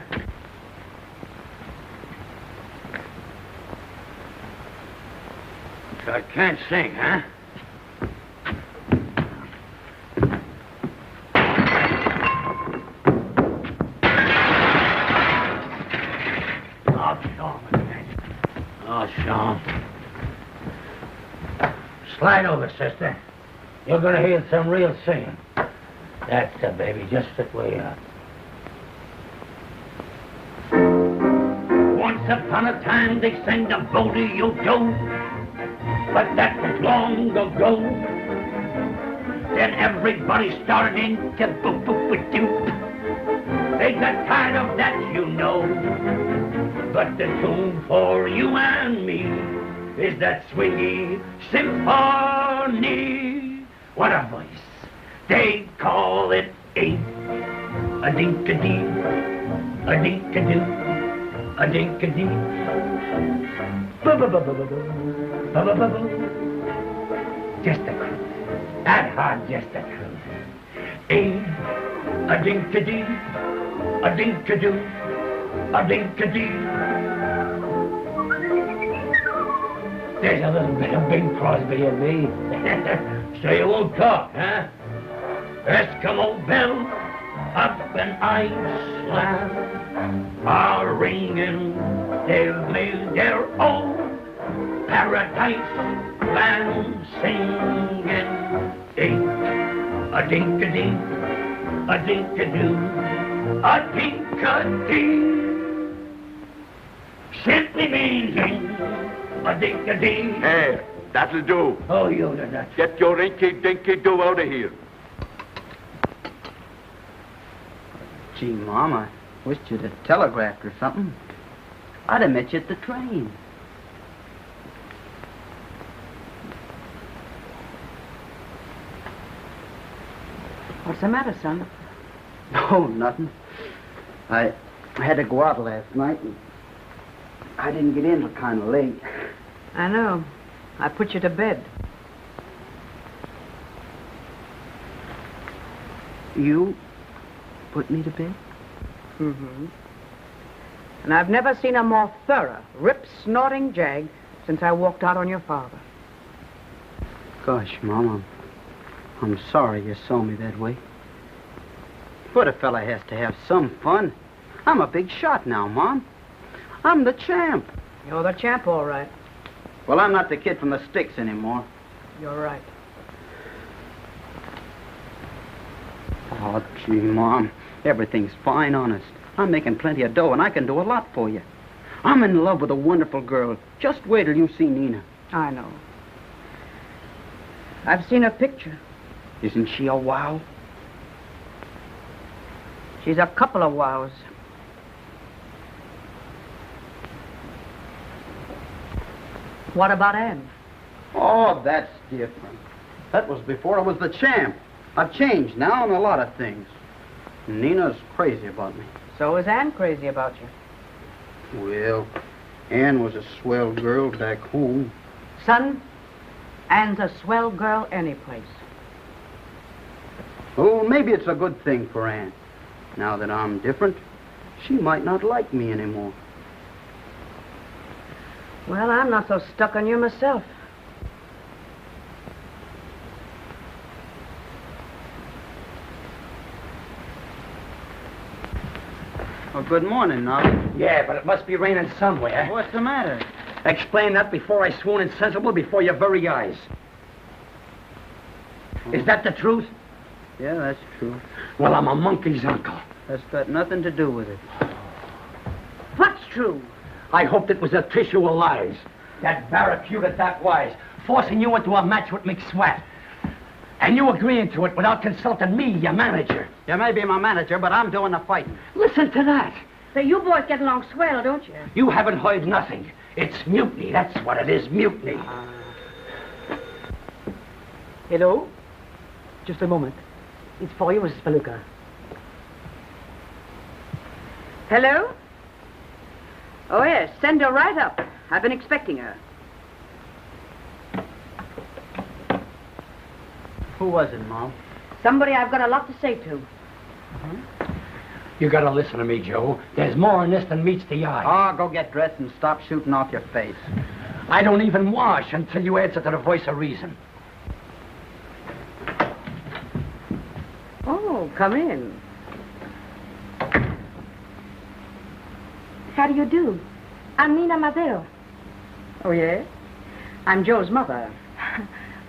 So I can't sing, huh? Oh, Sean. Slide over, sister. You're going to hear some real singing. That's the baby. Just sit where you are. Once upon a time, they sang the Bodie-O-Do, but that was long ago. Then everybody started into boop-boop-a-doop. They got tired of that, you know. But the tune for you and me is that swingy symphony. What a voice. They call it a-dink-a-dee, a-dink-a-doo, a-dink-a-dee. Ba-ba-ba-ba-ba-ba, ba-ba-ba-ba. Just the truth. That hard, just the truth. A-dink-a-dee, a-dink-a-doo, a-dink-a-dee. There's a little bit of Bing Crosby in me. So you won't talk, huh? Eskimo bells up in Iceland are ringing. They've made their own paradise band singing. A-dink-a-dee, a-dink-a-doo, a-dink-a-dee. Simply meaning a-dink-a-dee. Hey, that'll do. Oh, you did that. Get your inky-dinky-do out of here. Gee, Mom, I wished you'd have telegraphed or something. I'd have met you at the train. What's the matter, son? Oh, nothing. I had to go out last night, and I didn't get in till kind of late. I know. I put you to bed. You put me to bed? Mm-hmm. And I've never seen a more thorough, rip-snorting jag since I walked out on your father. Gosh, Mom, I'm sorry you saw me that way. But a fella has to have some fun. I'm a big shot now, Mom. I'm the champ. You're the champ, all right. Well, I'm not the kid from the sticks anymore. You're right. Oh, gee, Mom, everything's fine, honest. I'm making plenty of dough, and I can do a lot for you. I'm in love with a wonderful girl. Just wait till you see Nina. I know. I've seen her picture. Isn't she a wow? She's a couple of wows. What about Anne? Oh, that's different. That was before I was the champ. I've changed now on a lot of things. Nina's crazy about me. So is Anne crazy about you. Well, Anne was a swell girl back home. Son, Anne's a swell girl any place. Oh, maybe it's a good thing for Anne. Now that I'm different, she might not like me anymore. Well, I'm not so stuck on you myself. Well, good morning, Knobby. Yeah, but it must be raining somewhere. What's the matter? Explain that before I swoon insensible before your very eyes. Is that the truth? Yeah, that's true. Well, I'm a monkey's uncle. That's got nothing to do with it. What's true? I hoped it was a tissue of lies. That barracuda that wise, forcing you into a match with McSwatt. And you agreeing to it without consulting me, your manager. You may be my manager, but I'm doing the fighting. Listen to that. Say, you boys get along swell, don't you? You haven't heard nothing. It's mutiny, that's what it is, mutiny. Hello? Just a moment. It's for you, Mrs. Palooka. Hello? Oh, yes, send her right up. I've been expecting her. Who was it, Mom? Somebody I've got a lot to say to. You gotta listen to me, Joe. There's more in this than meets the eye. Oh, go get dressed and stop shooting off your face. I don't even wash until you answer to the voice of reason. Oh, come in. How do you do? I'm Nina Madero. Oh, yeah? I'm Joe's mother.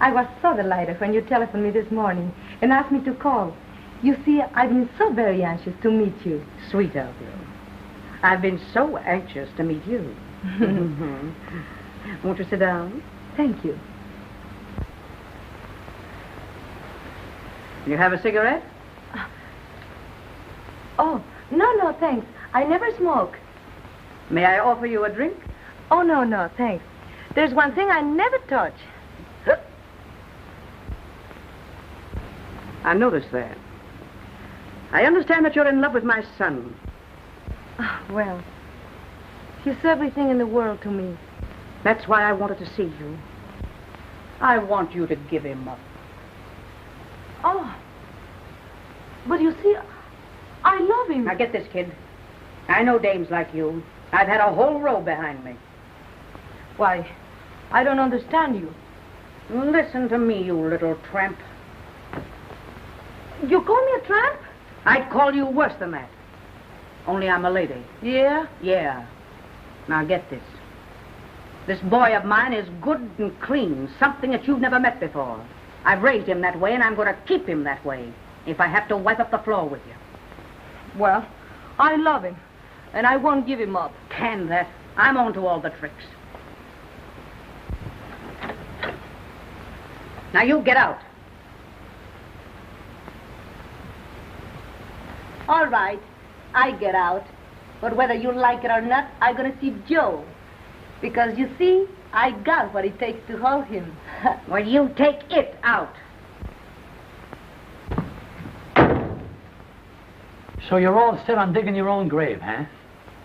I was so delighted when you telephoned me this morning and asked me to call. You see, I've been so very anxious to meet you. Sweet of you. I've been so anxious to meet you. Won't you sit down? Thank you. You have a cigarette? Oh, no, thanks. I never smoke. May I offer you a drink? Oh, no, thanks. There's one thing I never touch. I noticed that. I understand that you're in love with my son. Well, he's everything in the world to me. That's why I wanted to see you. I want you to give him up. Oh. But you see, I love him. Now get this, kid. I know dames like you. I've had a whole row behind me. Why, I don't understand you. Listen to me, you little tramp. You call me a tramp? I'd call you worse than that. Only I'm a lady. Yeah? Yeah. Now get this. This boy of mine is good and clean, something that you've never met before. I've raised him that way, and I'm going to keep him that way, if I have to wipe up the floor with you. Well, I love him, and I won't give him up. Can that? I'm on to all the tricks. Now you get out. All right, I get out. But whether you like it or not, I'm going to see Joe. Because, you see, I got what it takes to hold him. Well, you take it out. So you're all set on digging your own grave, huh?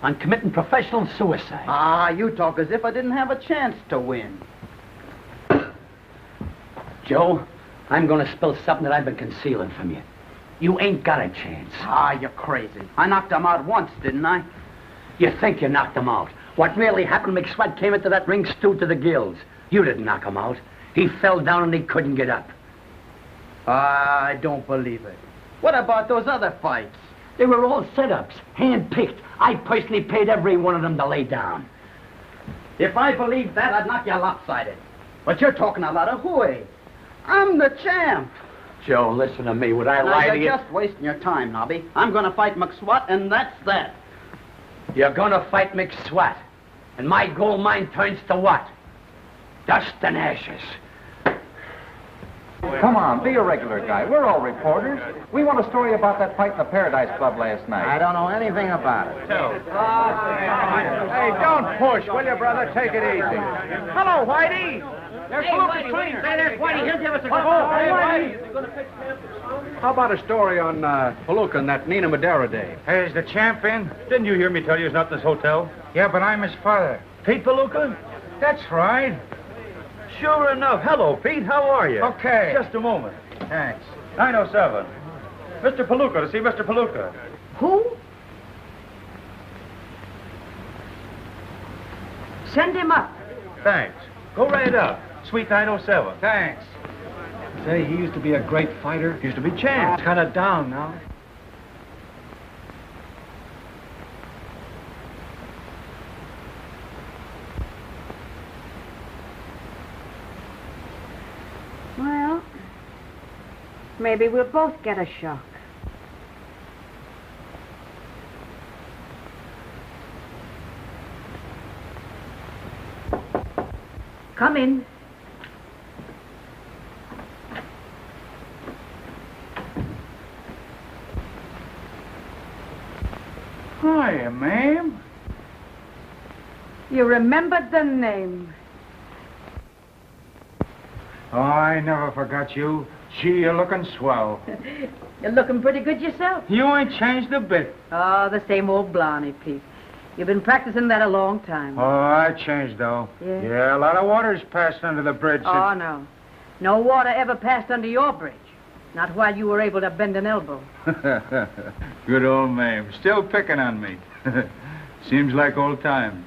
On committing professional suicide. Ah, you talk as if I didn't have a chance to win. Joe, I'm going to spill something that I've been concealing from you. You ain't got a chance. Ah, you're crazy. I knocked him out once, didn't I? You think you knocked him out. What really happened, McSwatt came into that ring stewed to the gills. You didn't knock him out. He fell down and he couldn't get up. I don't believe it. What about those other fights? They were all setups, hand-picked. I personally paid every one of them to lay down. If I believed that, I'd knock you lopsided. But you're talking a lot of hooey. I'm the champ. Joe, listen to me. Would I lie to you? You're just wasting your time, Knobby. I'm going to fight McSwatt, and that's that. You're going to fight McSwatt. And my gold mine turns to what? Dust and ashes. Come on, be a regular guy. We're all reporters. We want a story about that fight in the Paradise Club last night. I don't know anything about it. Hey, don't push, will you, brother? Take it easy. Hello, Whitey. There's Palooka cleaner. Hey, there's Whitey. He'll give us a How about a story on Palooka and that Nina Madera day? Hey, is the champ in? Didn't you hear me tell you he's not in this hotel? Yeah, but I'm his father. Pete Palooka? That's right. Sure enough. Hello, Pete. How are you? Okay. Just a moment. Thanks. 907. Mr. Palooka, to see Mr. Palooka. Who? Send him up. Thanks. Go right up. Suite 907. Thanks. Say, he used to be a great fighter. Used to be champ. Kind of down now. Well, maybe we'll both get a shock. Come in. Hiya, ma'am. You remembered the name. Oh, I never forgot you. Gee, you're looking swell. You're looking pretty good yourself. You ain't changed a bit. Oh, the same old Blarney, Pete. You've been practicing that a long time. Oh, I changed, though. Yeah? Yeah, a lot of water's passed under the bridge. Oh, no. No water ever passed under your bridge. Not while you were able to bend an elbow. Good old Mame. Still picking on me. Seems like old times.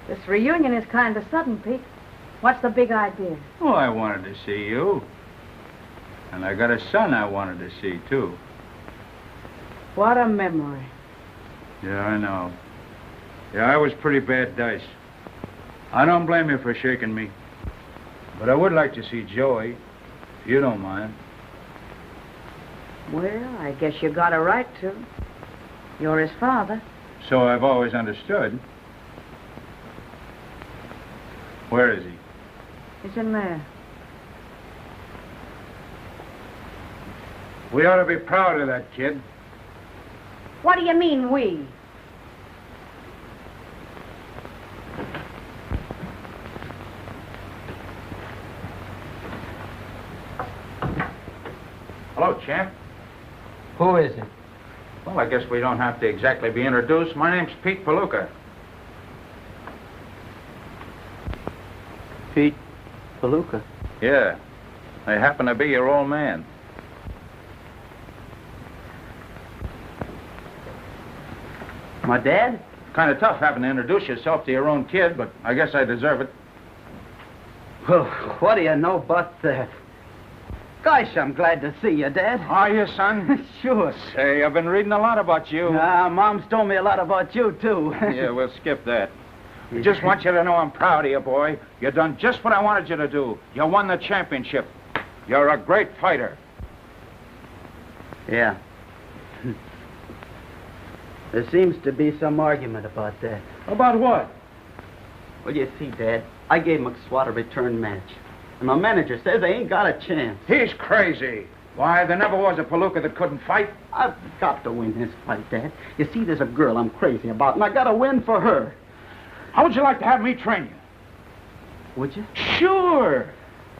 This reunion is kind of sudden, Pete. What's the big idea? Oh, I wanted to see you. And I got a son I wanted to see, too. What a memory. Yeah, I know. Yeah, I was pretty bad dice. I don't blame you for shaking me. But I would like to see Joey, if you don't mind. Well, I guess you got a right to. You're his father. So I've always understood. Where is he? He's in there. We ought to be proud of that kid. What do you mean, we? Hello, champ. Who is it? Well, I guess we don't have to exactly be introduced. My name's Pete Palooka. Pete Palooka? Yeah. I happen to be your old man. My dad? Kind of tough having to introduce yourself to your own kid, but I guess I deserve it. Well, what do you know about that? Gosh, I'm glad to see you, Dad. Are you, son? Sure. Say, I've been reading a lot about you. Mom's told me a lot about you, too. Yeah, we'll skip that. I just want you to know I'm proud of you, boy. You've done just what I wanted you to do. You won the championship. You're a great fighter. Yeah. There seems to be some argument about that. About what? Well, you see, Dad, I gave McSwatt a return match. And my manager says they ain't got a chance. He's crazy. Why, there never was a Palooka that couldn't fight. I've got to win this fight, Dad. You see, there's a girl I'm crazy about, and I got to win for her. How would you like to have me train you? Would you? Sure.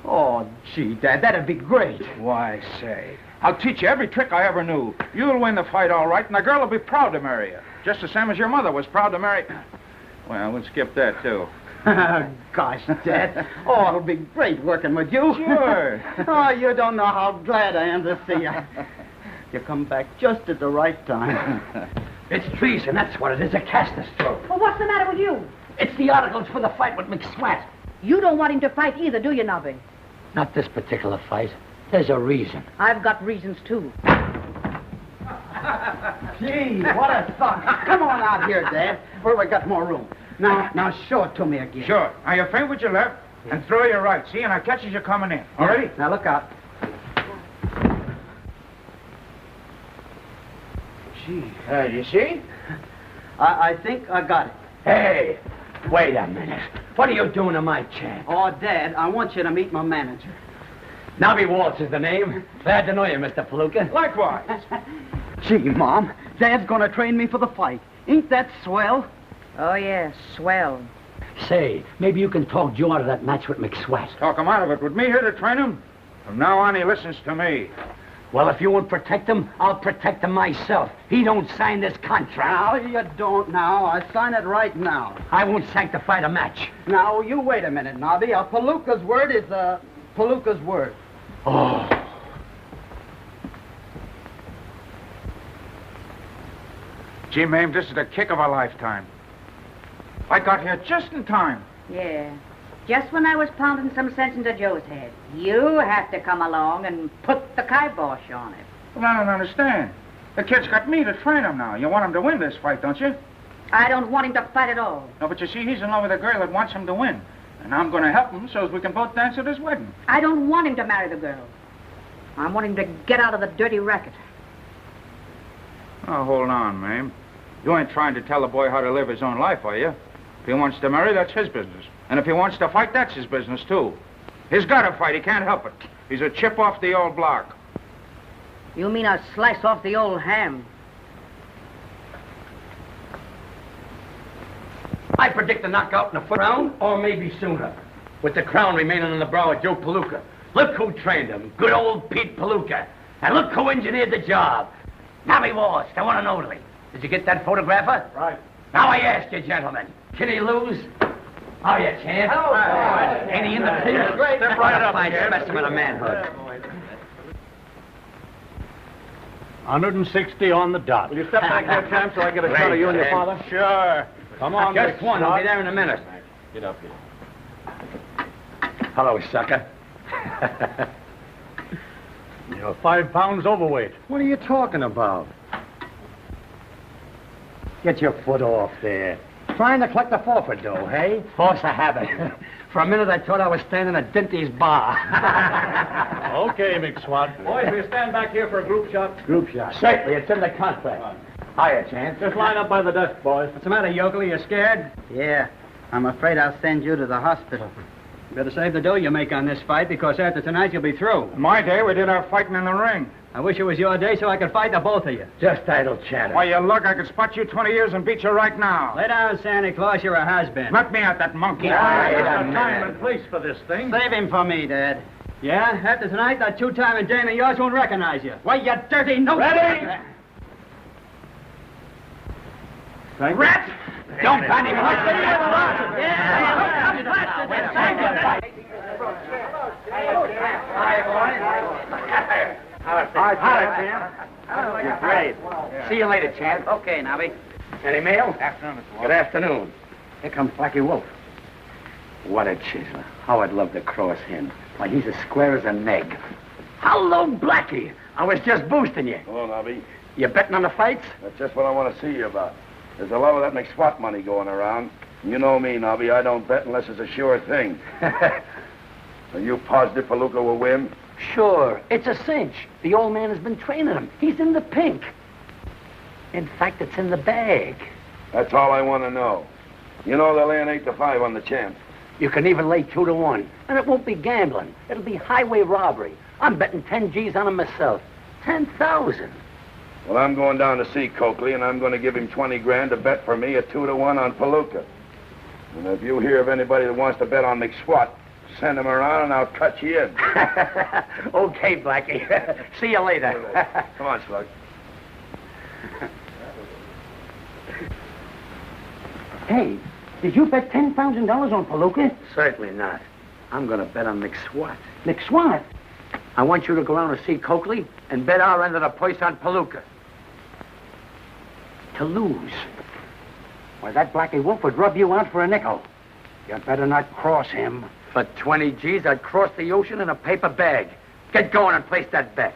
Oh, gee, Dad, that'd be great. Why, say, I'll teach you every trick I ever knew. You'll win the fight all right, and the girl will be proud to marry you. Just the same as your mother was proud to marry... Well, we'll skip that, too. Gosh, Dad. Oh, it'll be great working with you. Sure. Oh, you don't know how glad I am to see you. You come back just at the right time. It's treason, that's what it is, a caster stroke. Well, what's the matter with you? It's the articles for the fight with McSwatt. You don't want him to fight either, do you, Knobby? Not this particular fight. There's a reason. I've got reasons, too. Gee, what a thought. Come on out here, Dad, where we got more room. Now show it to me again. Sure. Now, you feint with your left and throw your right, see? And I catch as you're coming in. All ready? Now, look out. Gee. You see? I think I got it. Hey, wait a minute. What are you doing to my champ? Oh, Dad, I want you to meet my manager. Knobby Walsh is the name. Glad to know you, Mr. Palooka. Likewise. Gee, Mom, Dad's gonna train me for the fight. Ain't that swell? Oh, yes, swell. Say, maybe you can talk Joe out of that match with McSwatt. Talk him out of it. With me here to train him? From now on, he listens to me. Well, if you won't protect him, I'll protect him myself. He don't sign this contract. Now, you don't now. I sign it right now. I won't sanctify the match. Now, you wait a minute, Knobby. A Palooka's word is a Palooka's word. Oh. Gee, ma'am, this is the kick of a lifetime. I got here just in time. Yeah. Just when I was pounding some sense into Joe's head. You have to come along and put the kibosh on it. Well, I don't understand. The kid's got me to train him now. You want him to win this fight, don't you? I don't want him to fight at all. No, but you see, he's in love with a girl that wants him to win. And I'm going to help him so as we can both dance at his wedding. I don't want him to marry the girl. I want him to get out of the dirty racket. Oh, hold on, ma'am. You ain't trying to tell the boy how to live his own life, are you? If he wants to marry, that's his business. And if he wants to fight, that's his business, too. He's got to fight. He can't help it. He's a chip off the old block. You mean a slice off the old ham? I predict a knockout in the first round, or maybe sooner. With the crown remaining on the brow of Joe Palooka. Look who trained him. Good old Pete Palooka. And look who engineered the job. Knobby Walsh, the one and only. Did you get that photographer? Right. Now I ask you, gentlemen, can he lose? How you, champ? Hello, Ain't he in the pit? Great. Step right up, fine specimen of manhood. 160 on the dot. Will you step back there, champ, so I get a shot of you and your father? Sure. Come on, Just one. I'll be there in a minute. Get up here. Hello, sucker. You're 5 pounds overweight. What are you talking about? Get your foot off there. trying to collect the forfeit dough, hey? Force of habit. For a minute, I thought I was standing at Dinty's bar. Okay, McSwatt. Boys, we stand back here for a group shot. Group shot. Certainly, it's in the contract. Hiya, Chance. Just line up by the desk, boys. What's the matter, yokel? You scared? Yeah, I'm afraid I'll send you to the hospital. You better save the dough you make on this fight, because after tonight you'll be through. My day, we did our fighting in the ring. I wish it was your day so I could fight the both of you. Just idle chatter. Why, you look, I could spot you 20 years and beat you right now. Lay down, Santa Claus, you're a has-been. Let me at that monkey. There's a time and place for this thing. Save him for me, Dad. Yeah? After tonight, that two-timing dame of yours won't recognize you. Why, you dirty no... Ready? Rat! Don't panic. Great. See you later, Chance. Okay, Knobby. Any mail? Afternoon, Mr. Good afternoon. Here comes Blackie Wolf. What a chiseler. How I'd love to cross him. Why, he's as square as an egg. Hello, Blackie. I was just boosting you. Hello, Nobby. You betting on the fights? That's just what I want to see you about. There's a lot of that McSwatt money going around. You know me, Nobby. I don't bet unless it's a sure thing. Are you positive Palooka will win? Sure, it's a cinch. The old man has been training him. He's in the pink. In fact, it's in the bag. That's all I want to know. You know they're laying 8-5 on the champ. You can even lay 2-1, and it won't be gambling. It'll be highway robbery. I'm betting 10 G's on him myself. 10,000. Well, I'm going down to see Coakley, and I'm going to give him 20 grand to bet for me at 2-1 on Palooka. And if you hear of anybody that wants to bet on McSwatt, send him around and I'll cut you in. Okay, Blackie. See you later. Come on, Slug. Hey, did you bet $10,000 on Palooka? Certainly not. I'm going to bet on McSwatt. McSwatt? I want you to go around and see Coakley and bet our end of the purse on Palooka. To lose. Why, that Blackie Wolf would rub you out for a nickel. You better not cross him. For 20 G's, I'd cross the ocean in a paper bag. Get going and place that bet.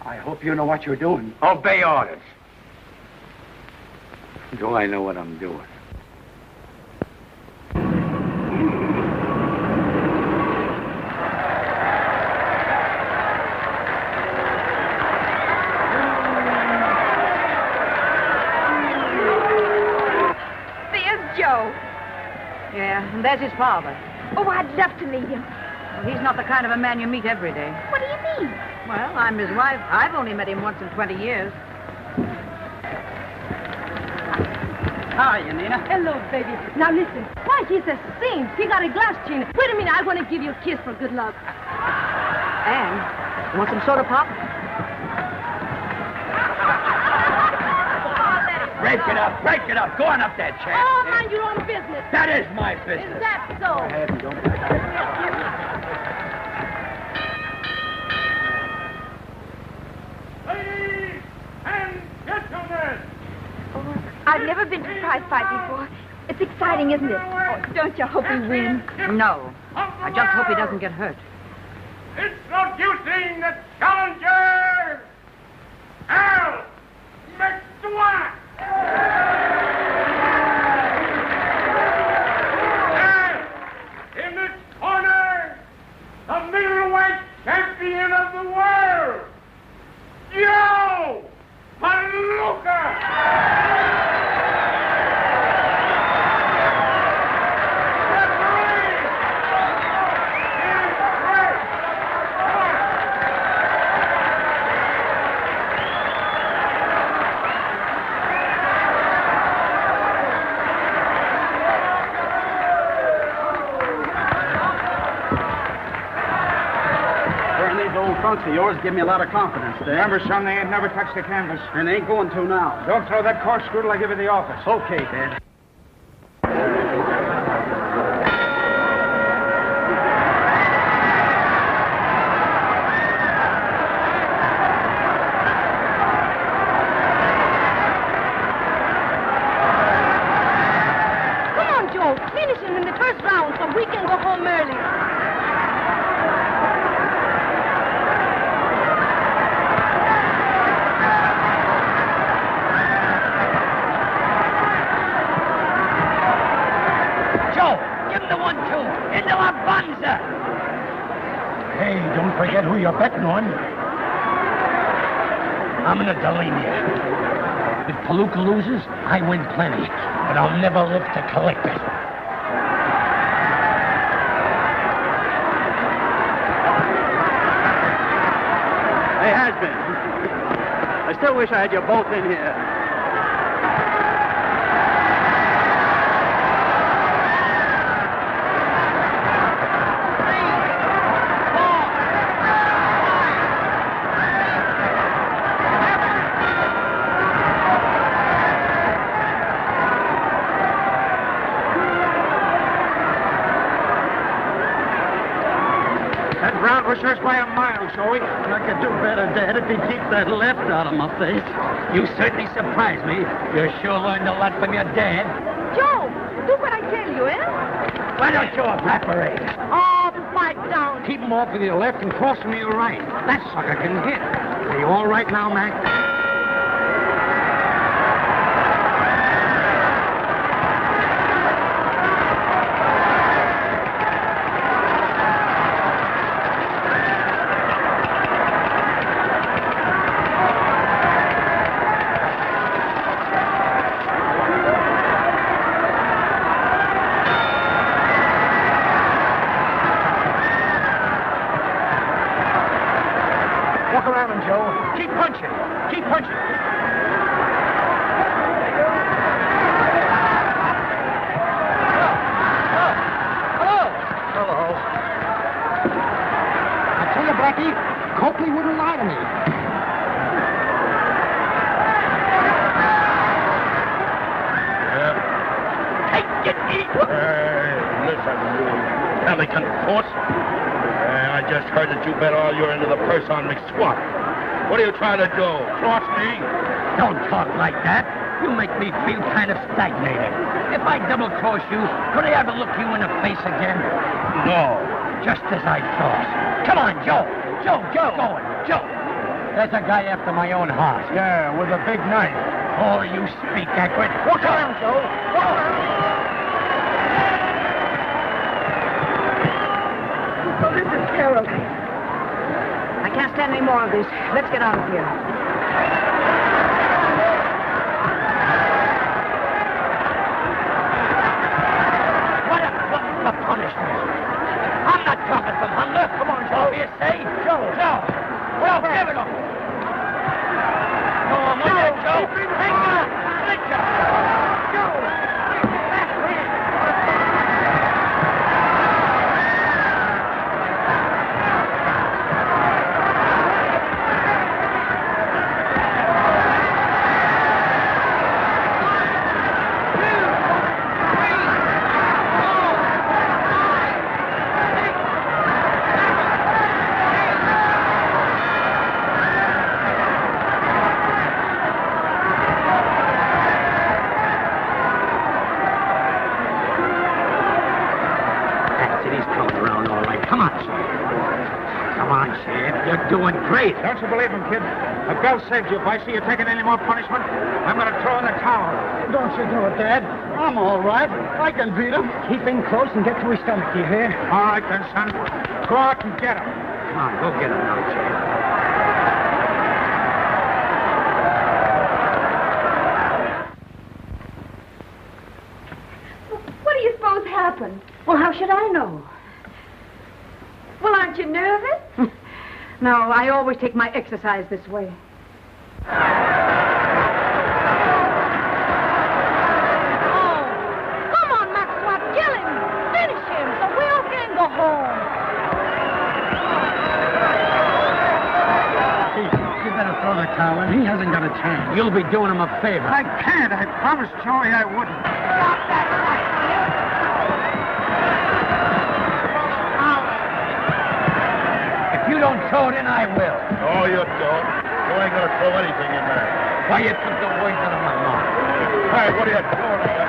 I hope you know what you're doing. Obey orders. Do I know what I'm doing? There's Joe. Yeah, and there's his father. Oh, I'd love to meet him. Well, he's not the kind of a man you meet every day. What do you mean? Well, I'm his wife. I've only met him once in 20 years. Hi, Nina. Hello, baby. Now listen. Why, he's a saint. He got a glass chin. Wait a minute. I want to give you a kiss for good luck. And you want some soda pop? Break it up, break it up. Go on up there, champ. Oh, mind your own business. That is my Is business. that so? Go ahead and don't... Ladies and gentlemen! I've never been to a prize fight before. It's exciting, isn't it? Oh, don't you hope he wins? No. I just hope he doesn't get hurt. Introducing the challenger, Al McSwatt! And in this corner, the middleweight champion of the world, Joe Palooka! Trunks of yours give me a lot of confidence, Dad. Remember, son, they ain't never touched the canvas. And they ain't going to now. Don't throw that corkscrew till I give you the office. Okay, Dad. Come on, Joe. Finish him in the first round so we can go home early. you're betting on. I'm gonna delete you. If Palooka loses, I win plenty, but I'll never live to collect it. Hey, Has-Been. I still wish I had you both in here. Was yours by a mile, Joey. I could do better, Dad, if he'd keep that left out of my face. You certainly surprised me. You sure learned a lot from your dad. Joe, do what I tell you, eh? Why don't you evaporate? Oh, pipe down. Keep him off with your left and cross him with your right. That sucker can hit. Are you all right now, Mac? I just heard that you bet all your end of the purse on McSwatt. What are you trying to do? Cross me? Don't talk like that. You make me feel kind of stagnated. If I double-cross you, could I ever look you in the face again? No. Just as I thought. Come on, Joe. Joe, get going. Joe. There's a guy after my own heart. Yeah, with a big knife. Oh, you speak accurate. Walk around, Joe. Walk around. Oh, this is terrible. I can't stand any more of this. Let's get out of here. What a punishment. I'm not talking from hunger. Come on, Joe. Here, say. Joe. Well, give it up. Go on, Joe. Hang on. Let go. Joe. Doing great. Don't you believe him, kid? A bell saved you. If I see you taking any more punishment, I'm going to throw in the towel. Don't you do it, Dad. I'm all right. I can beat him. Keep in close and get to his stomach, do you hear? All right, then, son. Go out and get him. Come on, go get him now, Jay. What do you suppose happened? Well, how should I know? Well, aren't you nervous? No, I always take my exercise this way. Oh, come on, McSwatt, kill him. Finish him so we all can go home. You better throw the towel in. He hasn't got a chance. You'll be doing him a favor. I can't. I promised Joey I wouldn't. Stop that fight, will you? If you don't throw it in, I will. No, you don't. You ain't gonna throw anything in there. Why, you took the words out of my mouth. Hey, what are you doing here?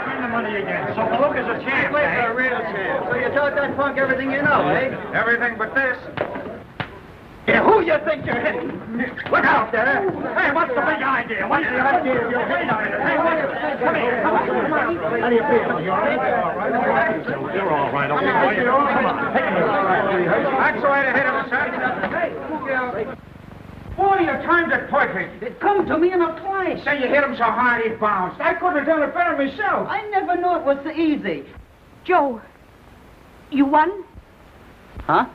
Bring the money again. So Palooka's a champ, eh? A real champ. So you taught that punk everything you know, eh? Everything but this. Yeah, who you think you're hitting? Look out there. Hey, what's the big idea? What's the idea of your big idea? Hey, come here. Come on. How do you feel? You all right? All right. You're all right. Okay, boy. Come on. That's the way to hit him, son. Hey, boy, you timed it perfect. It come to me in a flash. Say you hit him so hard he bounced. I couldn't have done it better myself. I never knew it was so easy. Joe, you won? Huh?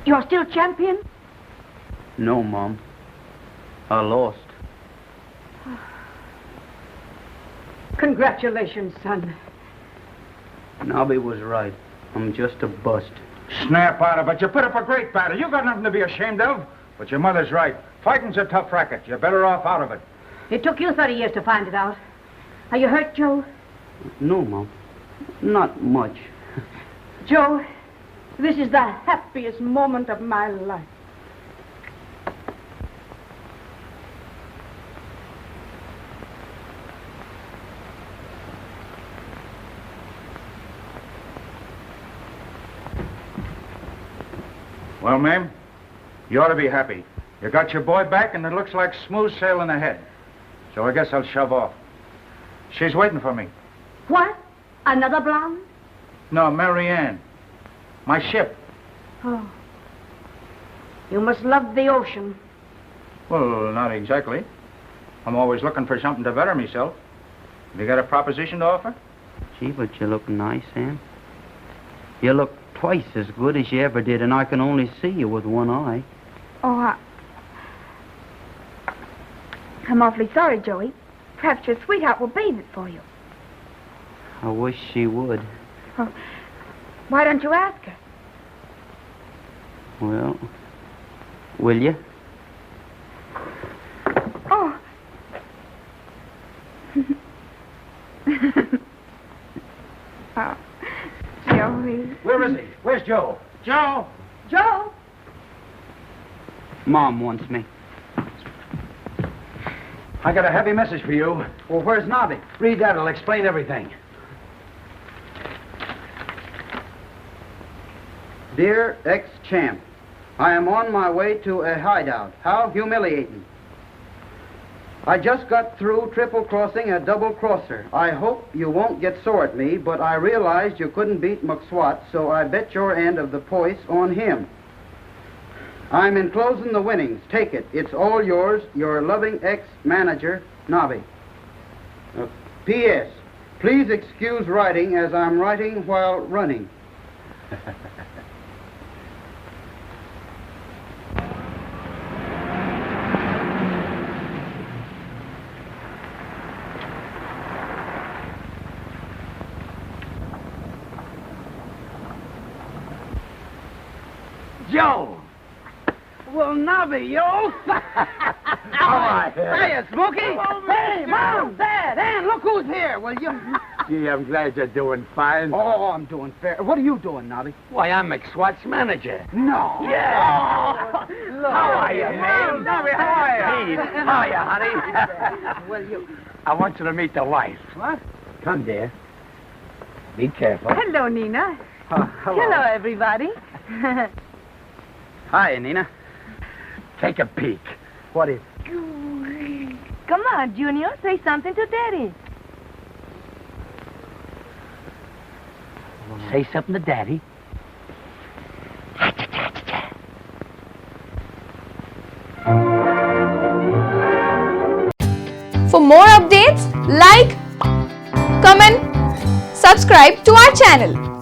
You're still champion? No, Mom. I lost. Congratulations, son. Knobby was right. I'm just a bust. Snap out of it. You put up a great battle. You got nothing to be ashamed of. But your mother's right. Fighting's a tough racket. You're better off out of it. It took you 30 years to find it out. Are you hurt, Joe? No, Mom. Not much. Joe, this is the happiest moment of my life. Well, ma'am, you ought to be happy. You got your boy back, and it looks like smooth sailing ahead. So I guess I'll shove off. She's waiting for me. What? Another blonde? No, Mary Ann. My ship. Oh. You must love the ocean. Well, not exactly. I'm always looking for something to better myself. Have you got a proposition to offer? Gee, but you look nice, Ann. You look twice as good as you ever did, and I can only see you with one eye. Oh, I'm awfully sorry, Joey. Perhaps your sweetheart will bathe it for you. I wish she would. Oh, why don't you ask her? Well, will you? Oh. Oh, Joey. Where is he? Where's Joe? Joe! Joe! Mom wants me. I got a heavy message for you. Well, where's Knobby? Read that, it'll explain everything. Dear ex-champ, I am on my way to a hideout. How humiliating. I just got through triple-crossing a double-crosser. I hope you won't get sore at me, but I realized you couldn't beat McSwatt, so I bet your end of the poise on him. I'm enclosing the winnings. Take it. It's all yours. Your loving ex-manager, Knobby. P.S. Please excuse writing as I'm writing while running. Joe! Well, Knobby, yo! All right. Hiya, Smokey! Hey, Mom, Dad, Ann, look who's here, will you? Gee, I'm glad you're doing fine. Oh, I'm doing fair. What are you doing, Knobby? Why, I'm McSwatt's manager. No. Yeah. Oh, How are you, man? Knobby, how are you? Hey, how are you, honey? Well, you... I want you to meet the wife. What? Come, dear. Be careful. Hello, Nina. Hello, everybody. Hi, Nina. Take a peek. What is... Come on, Junior. Say something to Daddy. Say something to Daddy. For more updates, like, comment, subscribe to our channel.